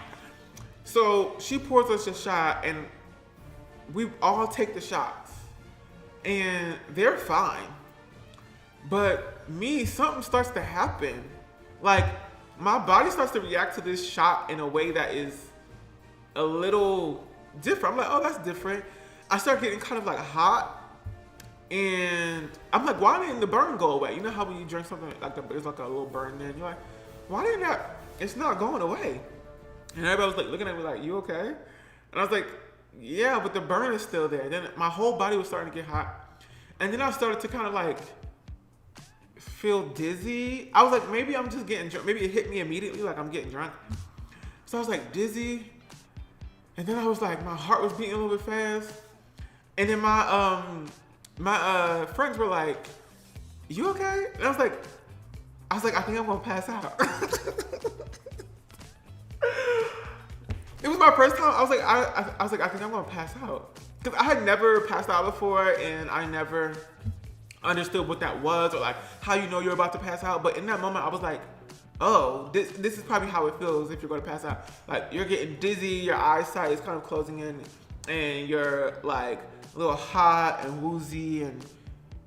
So she pours us a shot, and we all take the shots. And they're fine. But something starts to happen. Like, my body starts to react to this shot in a way that is a little different. I'm like, oh, that's different. I start getting kind of like hot. And I'm like, why didn't the burn go away? You know how when you drink something, like there's like a little burn there, and you're like, why didn't that? It's not going away. And everybody was like looking at me like, you okay? And I was like, yeah, but the burn is still there. Then my whole body was starting to get hot. And then I started to kind of like feel dizzy. I was like, maybe I'm just getting drunk. Maybe it hit me immediately, like I'm getting drunk. So I was like dizzy. And then I was like, my heart was beating a little bit fast. And then my friends were like, you okay? And I was like, I think I'm gonna pass out. It was my first time. I was like, I think I'm gonna pass out. Because I had never passed out before, and I never understood what that was, or like how you know you're about to pass out. But in that moment, I was like, oh, this is probably how it feels if you're gonna pass out. Like, you're getting dizzy, your eyesight is kind of closing in, and you're like a little hot and woozy, and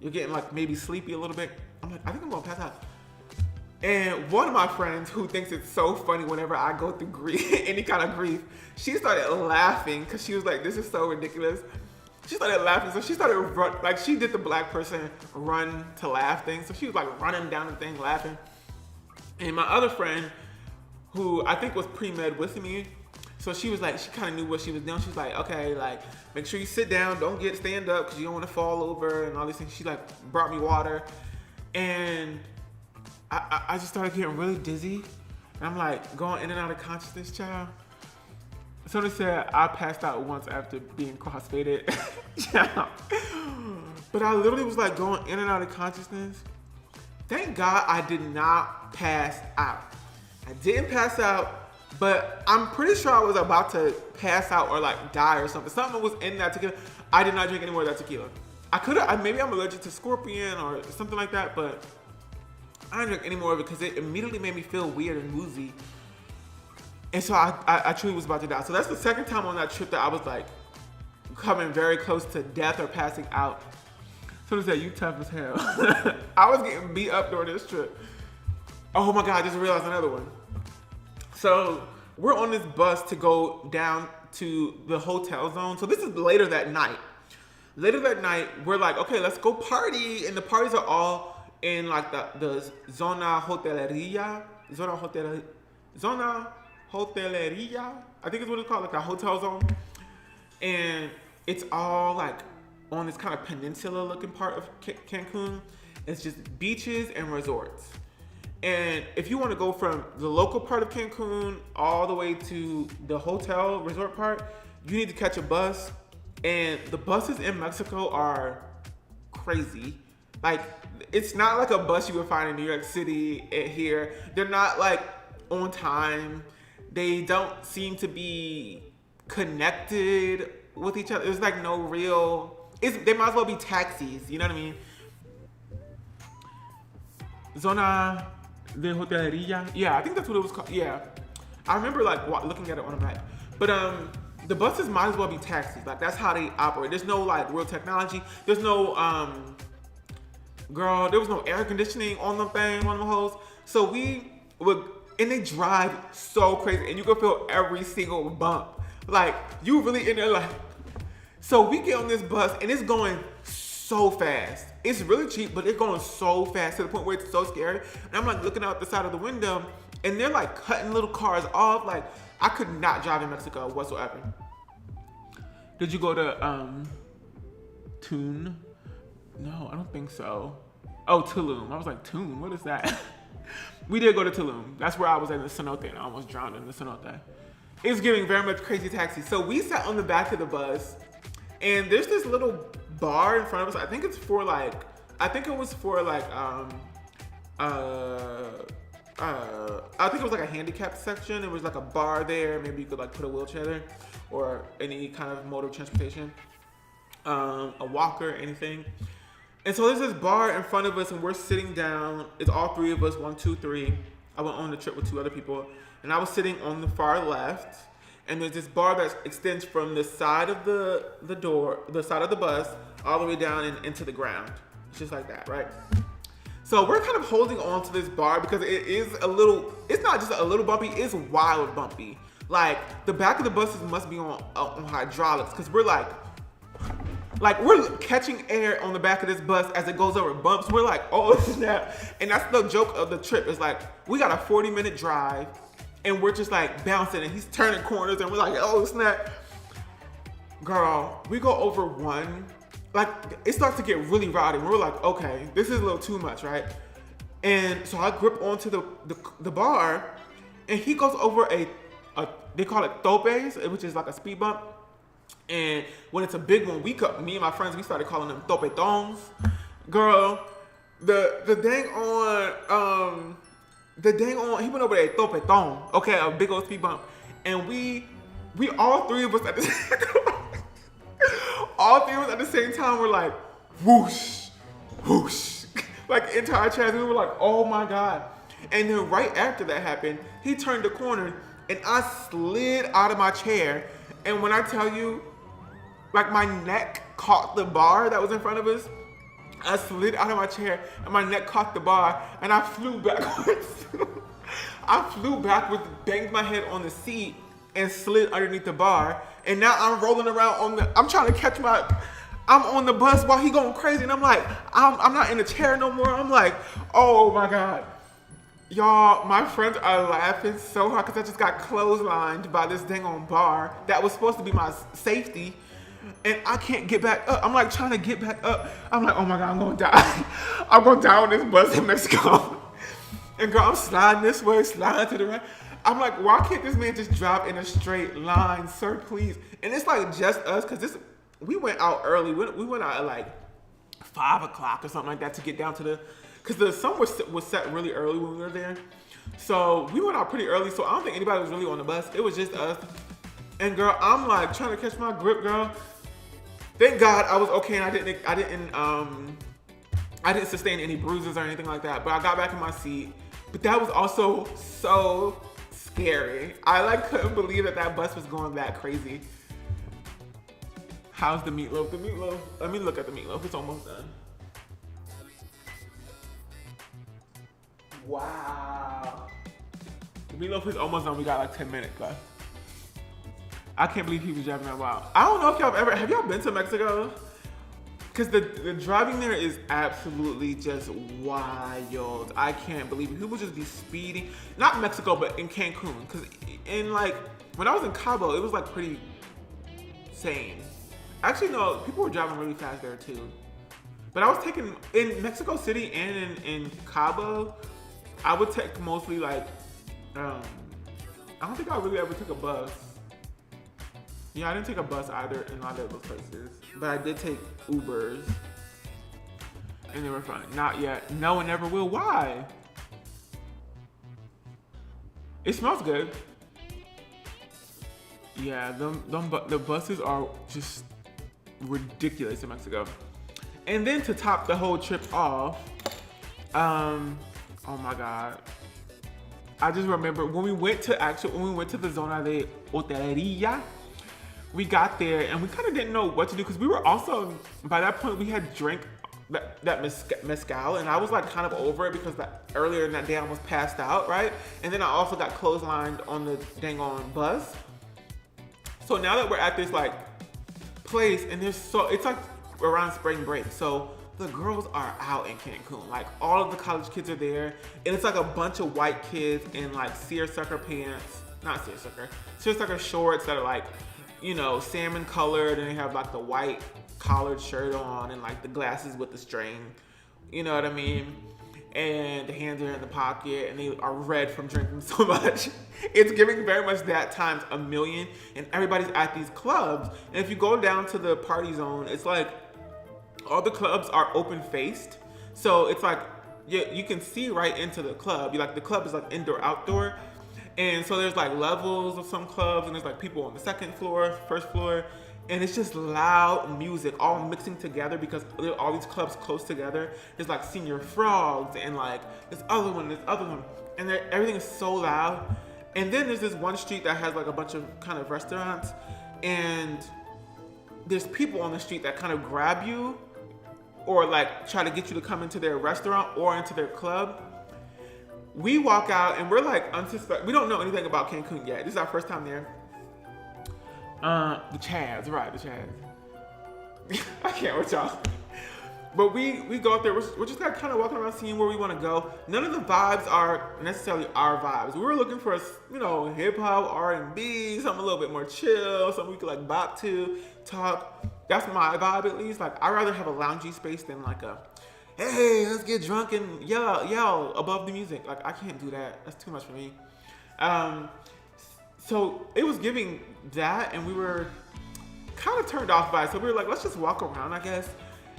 you're getting like maybe sleepy a little bit. I'm like, I think I'm gonna pass out. And one of my friends who thinks it's so funny whenever I go through grief, any kind of grief, she started laughing because she was like, this is so ridiculous. She started laughing, so she started like she did the black person run to laugh thing. So she was like running down the thing laughing. And my other friend, who I think was pre-med with me, so she was like, she kind of knew what she was doing. She was like, okay, like make sure you sit down, don't stand up because you don't want to fall over and all these things. She like brought me water, and I just started getting really dizzy. And I'm like going in and out of consciousness, child. So they said I passed out once after being crossfaded. Child. But I literally was like going in and out of consciousness. Thank God I did not pass out. I didn't pass out, but I'm pretty sure I was about to pass out or like die or something. Something was in that tequila. I did not drink any more of that tequila. I could have, maybe I'm allergic to scorpion or something like that, but I didn't drink any more of it because it immediately made me feel weird and woozy. And so I truly was about to die. So that's the second time on that trip that I was like coming very close to death or passing out. So they said, you tough as hell. I was getting beat up during this trip. Oh my God, I just realized another one. So we're on this bus to go down to the hotel zone. So this is later that night. Later that night, we're like, okay, let's go party. And the parties are all in like the zona hoteleria. Zona hoteleria, I think is what it's called, like a hotel zone. And it's all like on this kind of peninsula looking part of Cancun. It's just beaches and resorts. And if you want to go from the local part of Cancun all the way to the hotel resort part, you need to catch a bus. And the buses in Mexico are crazy. Like, it's not like a bus you would find in New York City here. They're not like on time. They don't seem to be connected with each other. There's like no real, they might as well be taxis, you know what I mean? Zona de Hoteleria. Yeah, I think that's what it was called. Yeah. I remember like looking at it on a map. But the buses might as well be taxis. Like, that's how they operate. There's no like real technology. There's no, girl, there was no air conditioning on the thing, on the hoes. So we would, and they drive so crazy, and you can feel every single bump. Like, you really in there like, so we get on this bus, and it's going so fast. It's really cheap, but it's going so fast to the point where it's so scary. And I'm like looking out the side of the window, and they're like cutting little cars off. Like, I could not drive in Mexico whatsoever. Did you go to Tune? No, I don't think so. Oh, Tulum. I was like, Tune, what is that? We did go to Tulum. That's where I was in the cenote, and I almost drowned in the cenote. It was giving very much crazy taxi. So we sat on the back of the bus, and there's this little bar in front of us. I think it was for like I think it was like a handicapped section. It was like a bar there. Maybe you could like put a wheelchair there, or any kind of mode of transportation, a walker, anything. And so there's this bar in front of us, and we're sitting down. It's all three of us, 1, 2, 3. I went on the trip with 2 other people, and I was sitting on the far left. And there's this bar that extends from the side of the door, the side of the bus, all the way down and into the ground. It's just like that, right? So we're kind of holding on to this bar because it is a little, it's not just a little bumpy, it's wild bumpy. Like, the back of the buses must be on hydraulics, because we're like we're catching air on the back of this bus as it goes over bumps. We're like, oh snap. And that's the joke of the trip. It's like, we got a 40-minute drive, and we're just like bouncing, and he's turning corners, and we're like, oh snap. Girl, we go over one, like it starts to get really rowdy. We're like, okay, this is a little too much, right? And so I grip onto the bar, and he goes over a they call it topes, which is like a speed bump. And when it's a big one, me and my friends, we started calling them topetons. Girl, the dang on, he went over there, topeton, okay, a big old speed bump. And we all three of us at the same time were like, whoosh, whoosh. Like entire chest, we were like, oh my God. And then right after that happened, he turned the corner and I slid out of my chair. And when I tell you, like my neck caught the bar that was in front of us, I slid out of my chair and my neck caught the bar and I flew backwards. Banged my head on the seat and slid underneath the bar. And now I'm rolling around I'm trying to catch I'm on the bus while he going crazy. And I'm like, I'm not in the chair no more. I'm like, oh my God. Y'all, my friends are laughing so hard because I just got clotheslined by this dang on bar that was supposed to be my safety. And I can't get back up. I'm like trying to get back up. I'm like, oh my God, I'm gonna die. I'm gonna die on this bus in Mexico. And girl, I'm sliding this way, sliding to the right. I'm like, why can't this man just drive in a straight line, sir, please? And it's like just us, because we went out early. We went out at like 5 o'clock or something like that to get down to because the sun was set really early when we were there. So we went out pretty early, so I don't think anybody was really on the bus. It was just us. And girl, I'm like trying to catch my grip, girl. Thank God I was okay and I didn't sustain any bruises or anything like that. But I got back in my seat. But that was also so scary. I like couldn't believe that bus was going that crazy. How's the meatloaf? The meatloaf. Let me look at the meatloaf. It's almost done. Wow. The meatloaf is almost done. We got like 10 minutes left. I can't believe he was driving that wild. I don't know if have y'all been to Mexico? Because the driving there is absolutely just wild. I can't believe it. People just be speeding. Not Mexico, but in Cancun. Because when I was in Cabo, it was like pretty sane. Actually, no, people were driving really fast there too. But I was taking, in Mexico City and in Cabo, I would take mostly like, I don't think I really ever took a bus. Yeah, I didn't take a bus either in either of those places. But I did take Ubers. And they were fun. Not yet. No, and never will. Why? It smells good. Yeah, the buses are just ridiculous in Mexico. And then to top the whole trip off, oh my God. I just remember when we went to the Zona de Hotelería, we got there and we kind of didn't know what to do because we were also, by that point, we had drank that mezcal and I was like kind of over it because earlier in that day I almost passed out, right? And then I also got clotheslined on the dang on bus. So now that we're at this like place and it's like around spring break. So the girls are out in Cancun. Like all of the college kids are there and it's like a bunch of white kids in like seersucker pants, not seersucker shorts that are like, you know, salmon colored and they have like the white collared shirt on and like the glasses with the string, you know what I mean? And the hands are in the pocket and they are red from drinking so much. It's giving very much that times a million and everybody's at these clubs. And if you go down to the party zone, it's like all the clubs are open faced. So it's like, you can see right into the club. The club is like indoor, outdoor. And so there's like levels of some clubs and there's like people on the second floor, first floor. And it's just loud music all mixing together because all these clubs close together. There's like Senior Frogs and like this other one. And everything is so loud. And then there's this one street that has like a bunch of kind of restaurants. And there's people on the street that kind of grab you or like try to get you to come into their restaurant or into their club. We walk out and we're like we don't know anything about Cancun yet. This is our first time there. The Chads. I can't with y'all. But we go up there, we're just kind of walking around seeing where we want to go. None of the vibes are necessarily our vibes. We were looking for, hip hop, R&B, something a little bit more chill, something we could like bop to, talk. That's my vibe at least. Like I'd rather have a loungy space than like a, hey, let's get drunk and yell above the music. Like I can't do that. That's too much for me. So it was giving that, and we were kind of turned off by it. So we were like, let's just walk around, I guess.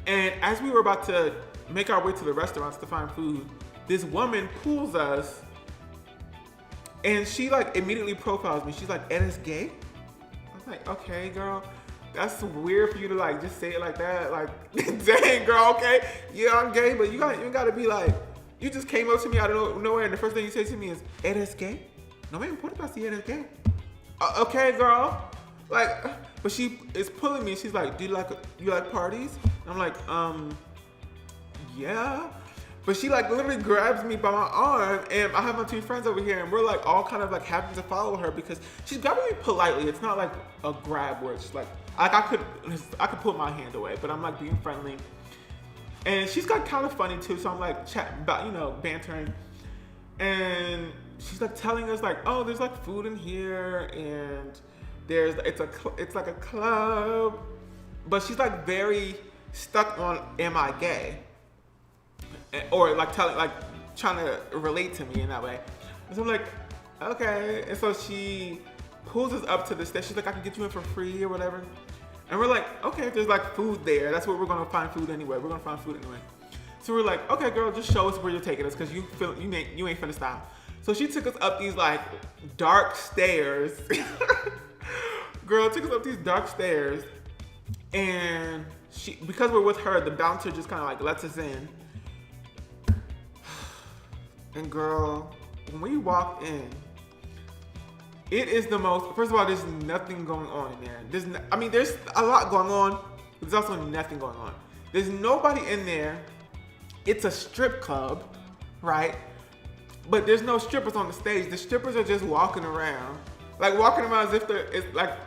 And as we were about to make our way to the restaurants to find food, this woman pulls us, and she like immediately profiles me. She's like, "Eres gay?" I'm like, "Okay, girl, that's weird for you to like just say it like that. Like, dang, girl, okay, yeah, I'm gay, but you gotta be like, you just came up to me out of nowhere, and the first thing you say to me is, "Eres gay?" No me importa si eres gay. Okay, girl. Like, but she is pulling me. She's like, you like parties? And I'm like, yeah. But she like literally grabs me by my arm, and I have my two friends over here, and we're like all kind of like happy to follow her because she's grabbing me politely. It's not like a grab where it's like I could put my hand away, but I'm like being friendly. And she's got kind of funny too, so I'm like chatting about, bantering. And she's like telling us like, oh, there's like food in here, and it's like a club. But she's like very stuck on, am I gay? Or like trying to relate to me in that way. And so I'm like, okay. And so she pulls us up to the stage. She's like, I can get you in for free or whatever. And we're like, okay, if there's like food there, that's where we're gonna find food anyway. We're gonna find food anyway. So we're like, okay, girl, just show us where you're taking us, cause you ain't finna stop. So she took us up these like dark stairs. Girl took us up these dark stairs, and because we're with her, the bouncer just kind of like lets us in. And girl, when we walked in, it is the most, first of all, there's nothing going on in there. There's a lot going on, but there's also nothing going on. There's nobody in there. It's a strip club, right? But there's no strippers on the stage. The strippers are just walking around. Like walking around as if they're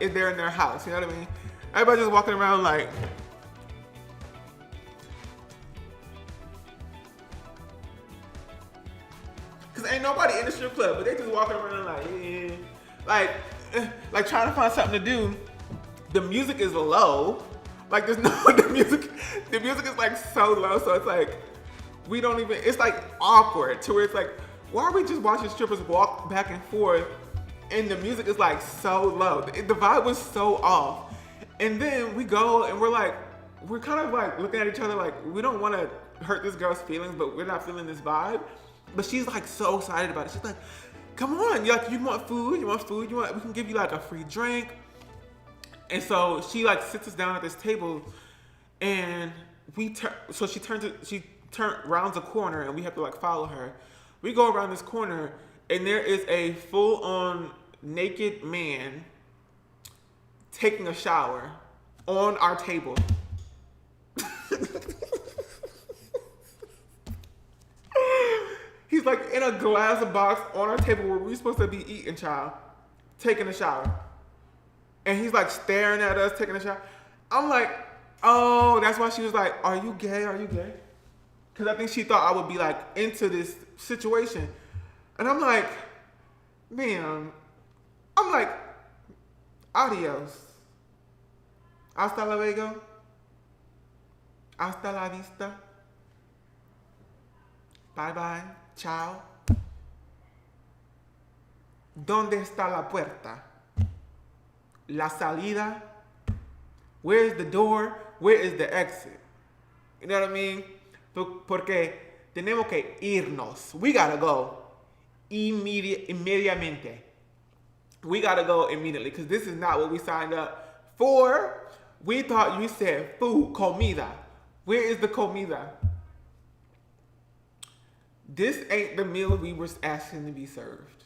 in their house, you know what I mean? Everybody just walking around like, cause ain't nobody in the strip club, but they just walking around like, like trying to find something to do. The music is low. Like there's no, the music is like so low. So it's like, it's like awkward to where it's like, why are we just watching strippers walk back and forth and the music is like so low? The vibe was so off. And then we go and we're kind of like looking at each other like, we don't want to hurt this girl's feelings, but we're not feeling this vibe. But she's like so excited about it. She's like, come on, you want food? We can give you like a free drink. And so she like sits us down at this table, and she rounds a corner, and we have to like follow her. We go around this corner, and there is a full-on naked man taking a shower on our table. He's like in a glass box on our table where we're supposed to be eating, child, taking a shower. And he's like staring at us, taking a shower. I'm like, oh, that's why she was like, are you gay? Are you gay? Because I think she thought I would be like into this situation. And I'm like, ma'am, adios. Hasta luego. Hasta la vista. Bye bye. Ciao. ¿Dónde está la puerta? La salida? Where is the door? Where is the exit? You know what I mean? Porque tenemos que irnos. We gotta go inmediatamente. We gotta go immediately because this is not what we signed up for. We thought you said food, comida. Where is the comida? This ain't the meal we were asking to be served.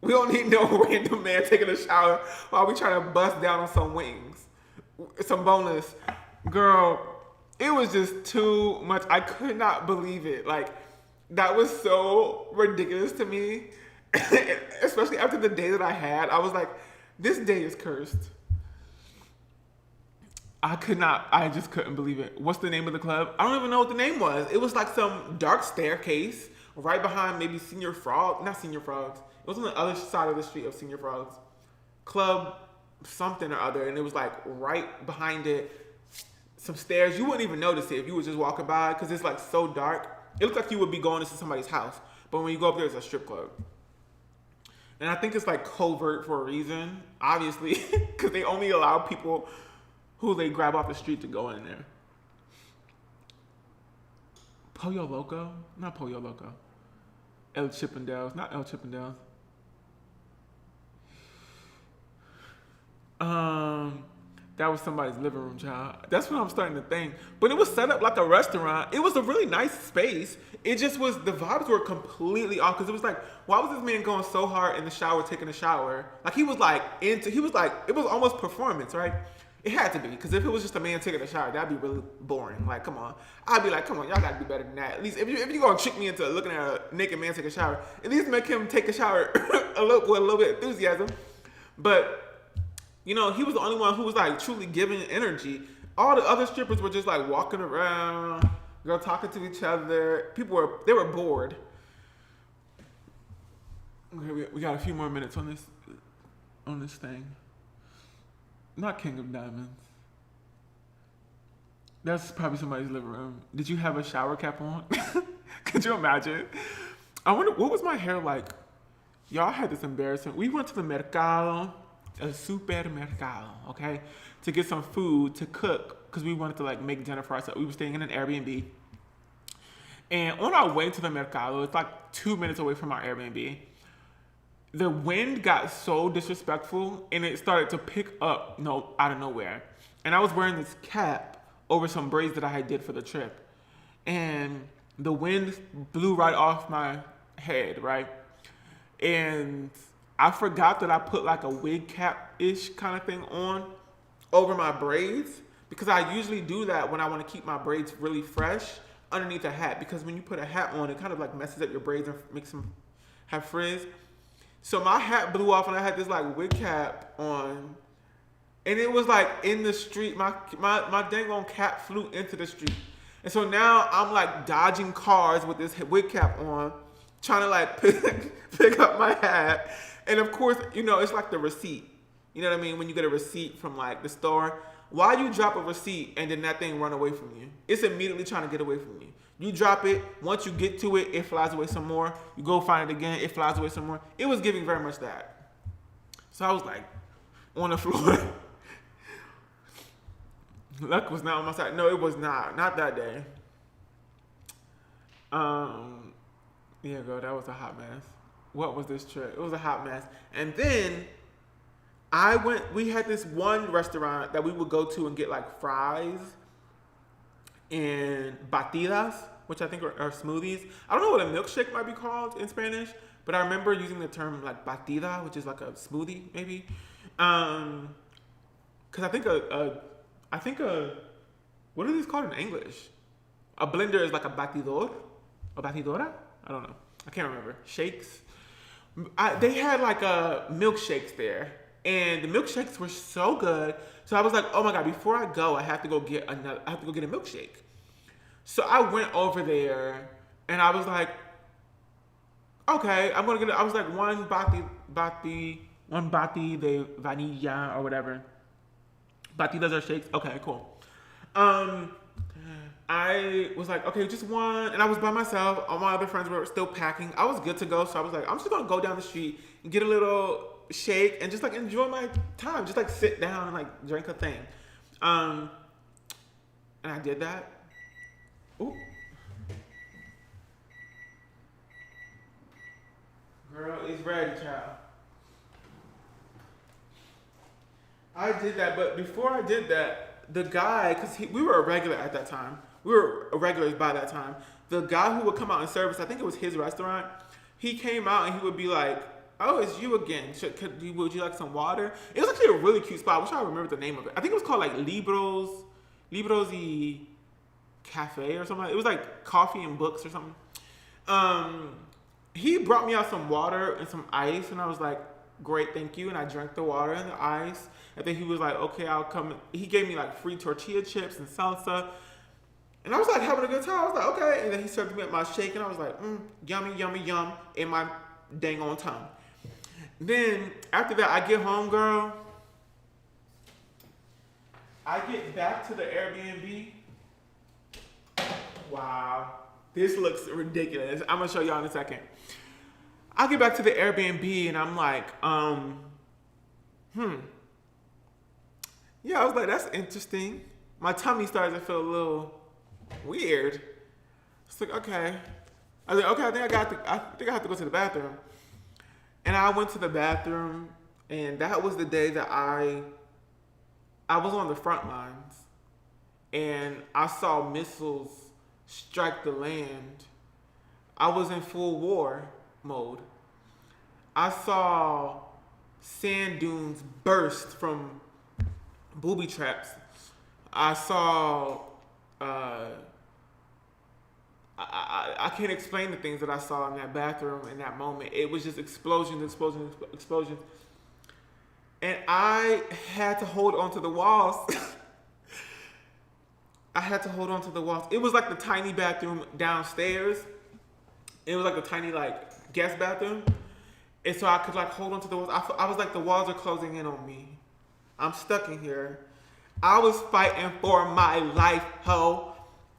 We don't need no random man taking a shower while we trying to bust down on some wings, some boneless. Girl, it was just too much. I could not believe it. Like, that was so ridiculous to me. Especially after the day that I had. I was like, this day is cursed. I just couldn't believe it. What's the name of the club? I don't even know what the name was. It was like some dark staircase right behind maybe Senior Frog. Not Senior Frogs. It was on the other side of the street of Senior Frogs. Club something or other. And it was like right behind it. Some stairs. You wouldn't even notice it if you were just walking by because it's like so dark. It looked like you would be going into somebody's house. But when you go up there, it's a strip club. And I think it's like covert for a reason, obviously, because they only allow people who they grab off the street to go in there. Pollo Loco? Not Pollo Loco. El Chippendales. Not El Chippendales. That was somebody's living room, child. That's what I'm starting to think. But it was set up like a restaurant. It was a really nice space. It just was, the vibes were completely off. Because it was like, why was this man going so hard in the shower, taking a shower? Like, he was like, it was almost performance, right? It had to be. Because if it was just a man taking a shower, that'd be really boring. Like, come on. I'd be like, come on, y'all gotta do better than that. At least, if you're gonna trick me into looking at a naked man take a shower, at least make him take a shower with a little bit of enthusiasm. But, you know, he was the only one who was like truly giving energy. All the other strippers were just like walking around, girl talking to each other. They were bored. Okay, we got a few more minutes on this thing. Not King of Diamonds. That's probably somebody's living room. Did you have a shower cap on? Could you imagine? I wonder, what was my hair like? Y'all had this embarrassing. We went to the mercado. El supermercado, okay, to get some food to cook because we wanted to like make dinner for ourselves. We were staying in an Airbnb, and on our way to the mercado, it's like 2 minutes away from our Airbnb. The wind got so disrespectful, and it started to pick up, out of nowhere. And I was wearing this cap over some braids that I did for the trip, and the wind blew right off my head, right, and I forgot that I put like a wig cap-ish kind of thing on over my braids, because I usually do that when I want to keep my braids really fresh underneath a hat, because when you put a hat on, it kind of like messes up your braids and makes them have frizz. So my hat blew off and I had this like wig cap on, and it was like in the street. My dang on cap flew into the street. And so now I'm like dodging cars with this wig cap on, trying to like pick up my hat. And of course, it's like the receipt. You know what I mean? When you get a receipt from like the store, why you drop a receipt and then that thing run away from you? It's immediately trying to get away from you. You drop it, once you get to it, it flies away some more. You go find it again, it flies away some more. It was giving very much that. So I was like on the floor. Luck was not on my side. No, it was not. Not that day. Yeah, girl, that was a hot mess. What was this trip? It was a hot mess. And then we had this one restaurant that we would go to and get like fries and batidas, which I think are smoothies. I don't know what a milkshake might be called in Spanish, but I remember using the term like batida, which is like a smoothie maybe. Cause I think what are these called in English? A blender is like a batidor, a batidora? I don't know. I can't remember. Shakes. They had like milkshakes there, and the milkshakes were so good. So I was like, oh my god, before I go, I have to go get a milkshake. So I went over there, and I was like, okay, I'm gonna get it. I was like one bati de vanilla or whatever. Batidas are shakes. Okay, cool. I was like, okay, just one. And I was by myself. All my other friends were still packing. I was good to go. So I was like, I'm just going to go down the street and get a little shake and just like enjoy my time. Just like sit down and like drink a thing. And I did that. Ooh. Girl, it's ready, child. I did that, but before I did that, the guy, because we were a regular at that time. We were regulars by that time. The guy who would come out and serve us, I think it was his restaurant, he came out and he would be like, oh, it's you again. Would you like some water? It was actually a really cute spot. I wish I remembered the name of it. I think it was called like Libros y Cafe or something. It was like coffee and books or something. He brought me out some water and some ice, and I was like, great, thank you. And I drank the water and the ice. And then he was like, okay, I'll come. He gave me like free tortilla chips and salsa. And I was like having a good time. I was like, okay. And then he served me up my shake, and I was like, yummy, yummy, yum, in my dang on tongue. Then after that, I get home, girl. I get back to the Airbnb. Wow. This looks ridiculous. I'm going to show y'all in a second. I get back to the Airbnb and I'm like, yeah, I was like, that's interesting. My tummy started to feel a little weird. It's like, okay. I was like, okay, I think I have to go to the bathroom. And I went to the bathroom, and that was the day that I was on the front lines, and I saw missiles strike the land. I was in full war mode. I saw sand dunes burst from booby traps. I saw. I can't explain the things that I saw in that bathroom in that moment. It was just explosions. And I had to hold on to the walls. I had to hold on to the walls. It was like the tiny bathroom downstairs. It was like a tiny like guest bathroom. And so I could like hold on to the walls. I was like, the walls are closing in on me. I'm stuck in here. I was fighting for my life, ho.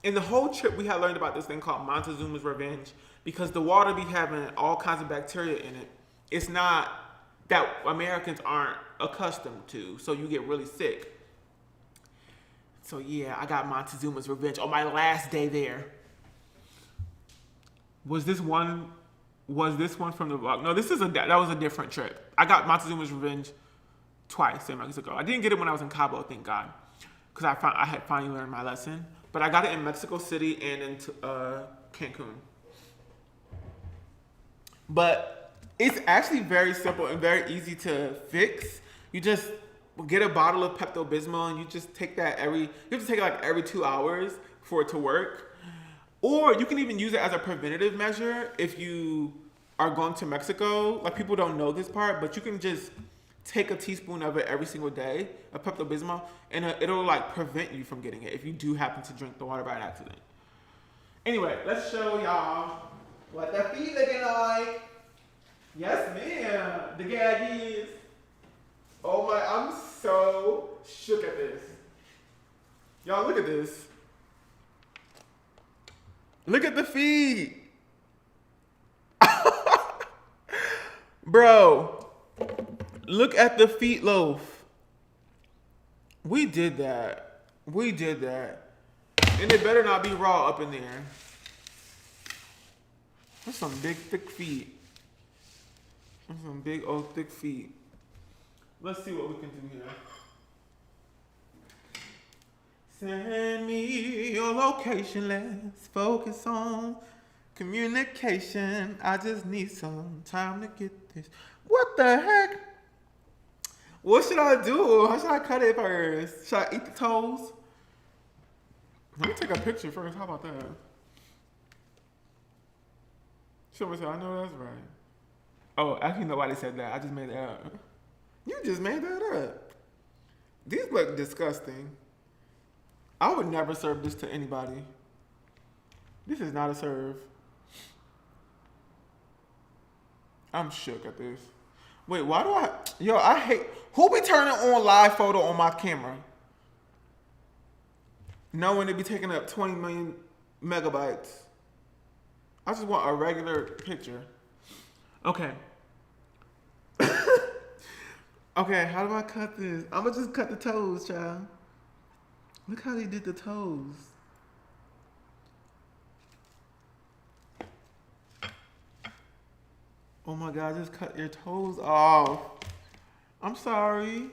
In the whole trip, we had learned about this thing called Montezuma's Revenge, because the water be having all kinds of bacteria in it. It's not that Americans aren't accustomed to, so you get really sick. So yeah, I got Montezuma's Revenge on my last day there. Was this one from the vlog? No, that was a different trip. I got Montezuma's Revenge twice in Mexico. I didn't get it when I was in Cabo, thank God, because I had finally learned my lesson. But I got it in Mexico City and in Cancun. But it's actually very simple and very easy to fix. You just get a bottle of Pepto-Bismol and you just take that you have to take it like every 2 hours for it to work. Or you can even use it as a preventative measure if you are going to Mexico. Like, people don't know this part, but you can just take a teaspoon of it every single day, of Pepto-Bismol, and it'll like prevent you from getting it if you do happen to drink the water by accident. Anyway, let's show y'all what the feet looking like. Yes, ma'am. The gag is. Oh my, I'm so shook at this. Y'all, look at this. Look at the feet. Bro. Look at the feet, Loaf. We did that. And it better not be raw up in there. That's some big, thick feet. That's some big, old, thick feet. Let's see what we can do here. Send me your location. Let's focus on communication. I just need some time to get this. What the heck? What should I do? How should I cut it first? Should I eat the toes? Let me take a picture first. How about that? Somebody said, I know that's right. Oh, actually nobody said that. I just made that up. You just made that up. These look disgusting. I would never serve this to anybody. This is not a serve. I'm shook at this. Wait, why do I hate, who be turning on live photo on my camera? Knowing it be taking up 20 million megabytes. I just want a regular picture. Okay. Okay, how do I cut this? I'm gonna just cut the toes, child. Look how they did the toes. Oh my God, just cut your toes off. I'm sorry.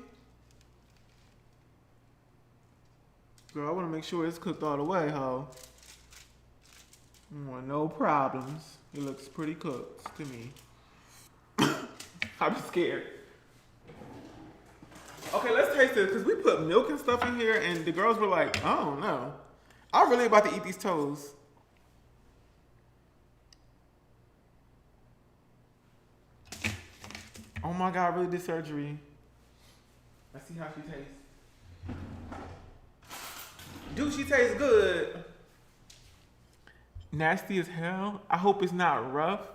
Girl, I want to make sure it's cooked all the way, ho. No problems. It looks pretty cooked to me. I'm scared. Okay, let's taste it, because we put milk and stuff in here, and the girls were like, I don't know. I'm really about to eat these toes. Oh my God, I really did surgery. Let's see how she tastes. Dude, she tastes good. Nasty as hell. I hope it's not rough.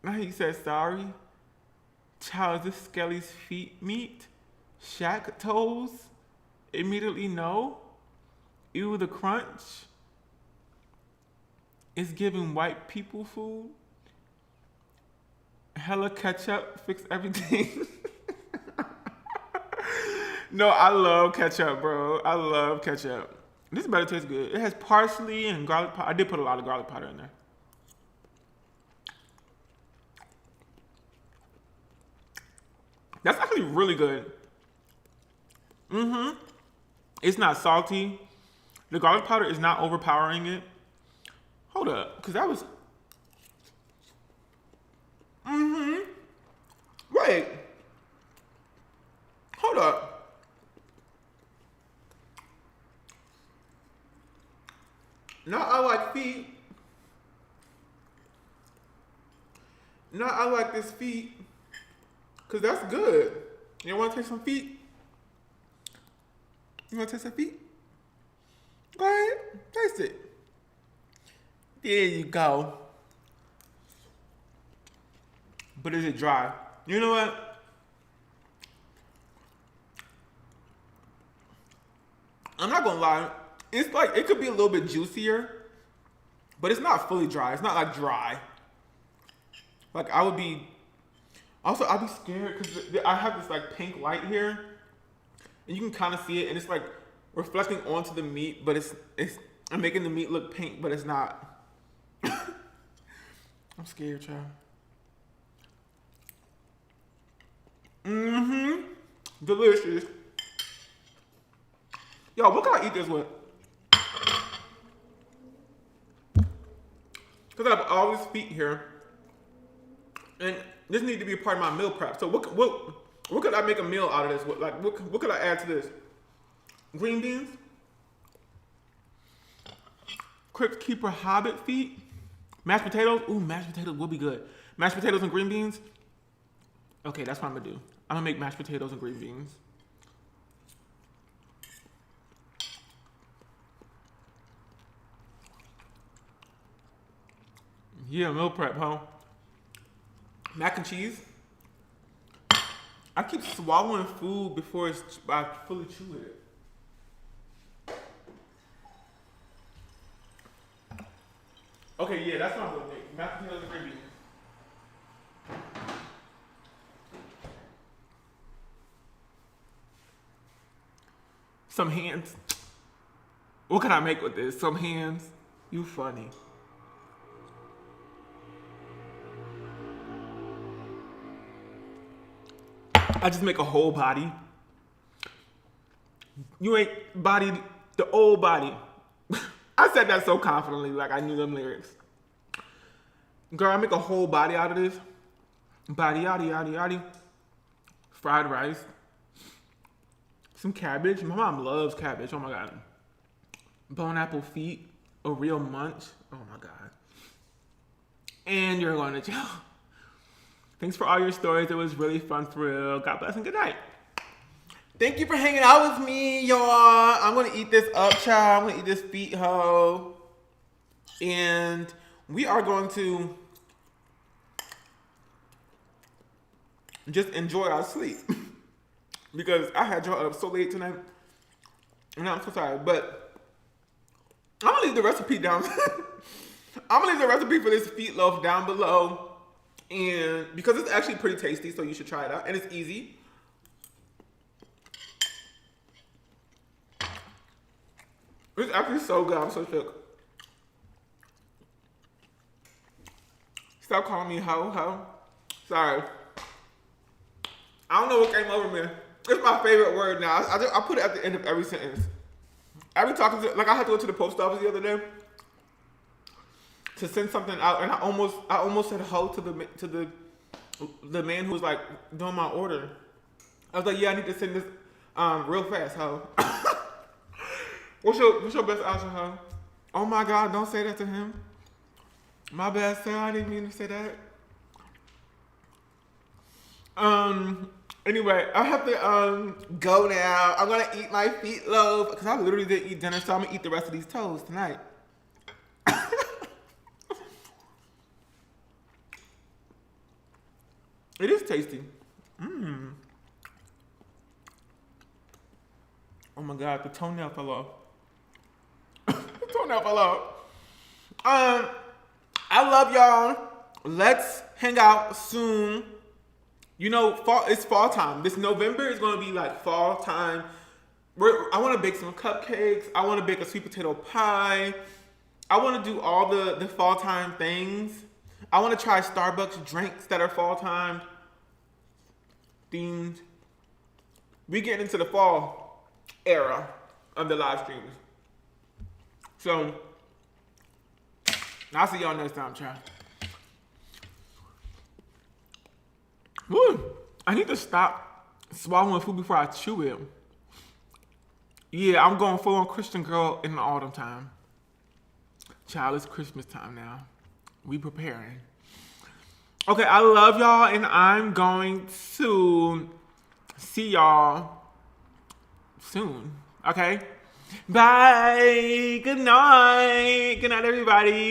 Now he said sorry. Child, is this Skelly's feet meat? Shack toes? Immediately no. Ew, the crunch. It's giving white people food. Hella ketchup, fix everything. No, I love ketchup, bro. I love ketchup. This better taste good. It has parsley and garlic powder. I did put a lot of garlic powder in there. That's actually really good. It's not salty. The garlic powder is not overpowering it. Hold up, because that was... Wait. Hold up. Now I like feet. Now I like this feet. Because that's good. You want to taste some feet? You want to taste some feet? Go ahead. Taste it. There you go. But is it dry? You know what? I'm not gonna lie. It's like, it could be a little bit juicier, but it's not fully dry. It's not like dry. Like I would be, also I'd be scared because I have this like pink light here and you can kind of see it and it's like reflecting onto the meat, but it's I'm making the meat look pink, but it's not. I'm scared, child. Delicious. Yo, what can I eat this with? Because I have all these feet here. And this needs to be a part of my meal prep. So what could I make a meal out of this? What could I add to this? Green beans? Crypt Keeper Hobbit feet? Mashed potatoes? Ooh, mashed potatoes will be good. Mashed potatoes and green beans? Okay, that's what I'm gonna do. I'm gonna make mashed potatoes and green beans. Yeah, meal prep, huh? Mac and cheese. I keep swallowing food before I fully chew it. Okay, yeah, that's what I'm gonna make. Mashed potatoes and green beans. Some hands. What can I make with this? Some hands. You funny. I just make a whole body. You ain't bodied the old body. I said that so confidently, like I knew them lyrics. Girl, I make a whole body out of this. Body, yaddy, yaddy, yaddy. Fried rice. Some cabbage. My mom loves cabbage. Oh my God. Bone apple feet. A real munch. Oh my God. And you're going to jail. Thanks for all your stories. It was really fun for real. God bless and good night. Thank you for hanging out with me, y'all. I'm going to eat this up, child. I'm going to eat this feet hoe. And we are going to just enjoy our sleep. Because I had y'all up so late tonight. And I'm so tired. But I'm going to leave the recipe down. I'm going to leave the recipe for this feet loaf down below. And because it's actually pretty tasty, so you should try it out. And it's easy. It's actually so good. I'm so shook. Stop calling me ho. Sorry. I don't know what came over me. It's my favorite word now. I put it at the end of every sentence. I be talking to, like I had to go to the post office the other day to send something out, and I almost said ho to the man who was like doing my order. I was like, yeah, I need to send this real fast, ho. What's your best answer, ho? Oh my God, don't say that to him. My bad, sir. I didn't mean to say that. Anyway, I have to go now. I'm gonna eat my feet loaf because I literally didn't eat dinner, so I'm gonna eat the rest of these toes tonight. It is tasty. Oh my God, the toenail fell off. The toenail fell off. I love y'all. Let's hang out soon. You know, it's fall time. This November is gonna be like fall time. I want to bake some cupcakes. I want to bake a sweet potato pie. I want to do all the fall time things. I want to try Starbucks drinks that are fall time themed. We get into the fall era of the live streams. So I'll see y'all next time, child. Woo! I need to stop swallowing food before I chew it. Yeah, I'm going full on Christian girl in the autumn time. Child, it's Christmas time now. We preparing. Okay, I love y'all, and I'm going to see y'all soon. Okay? Bye. Good night. Good night, everybody.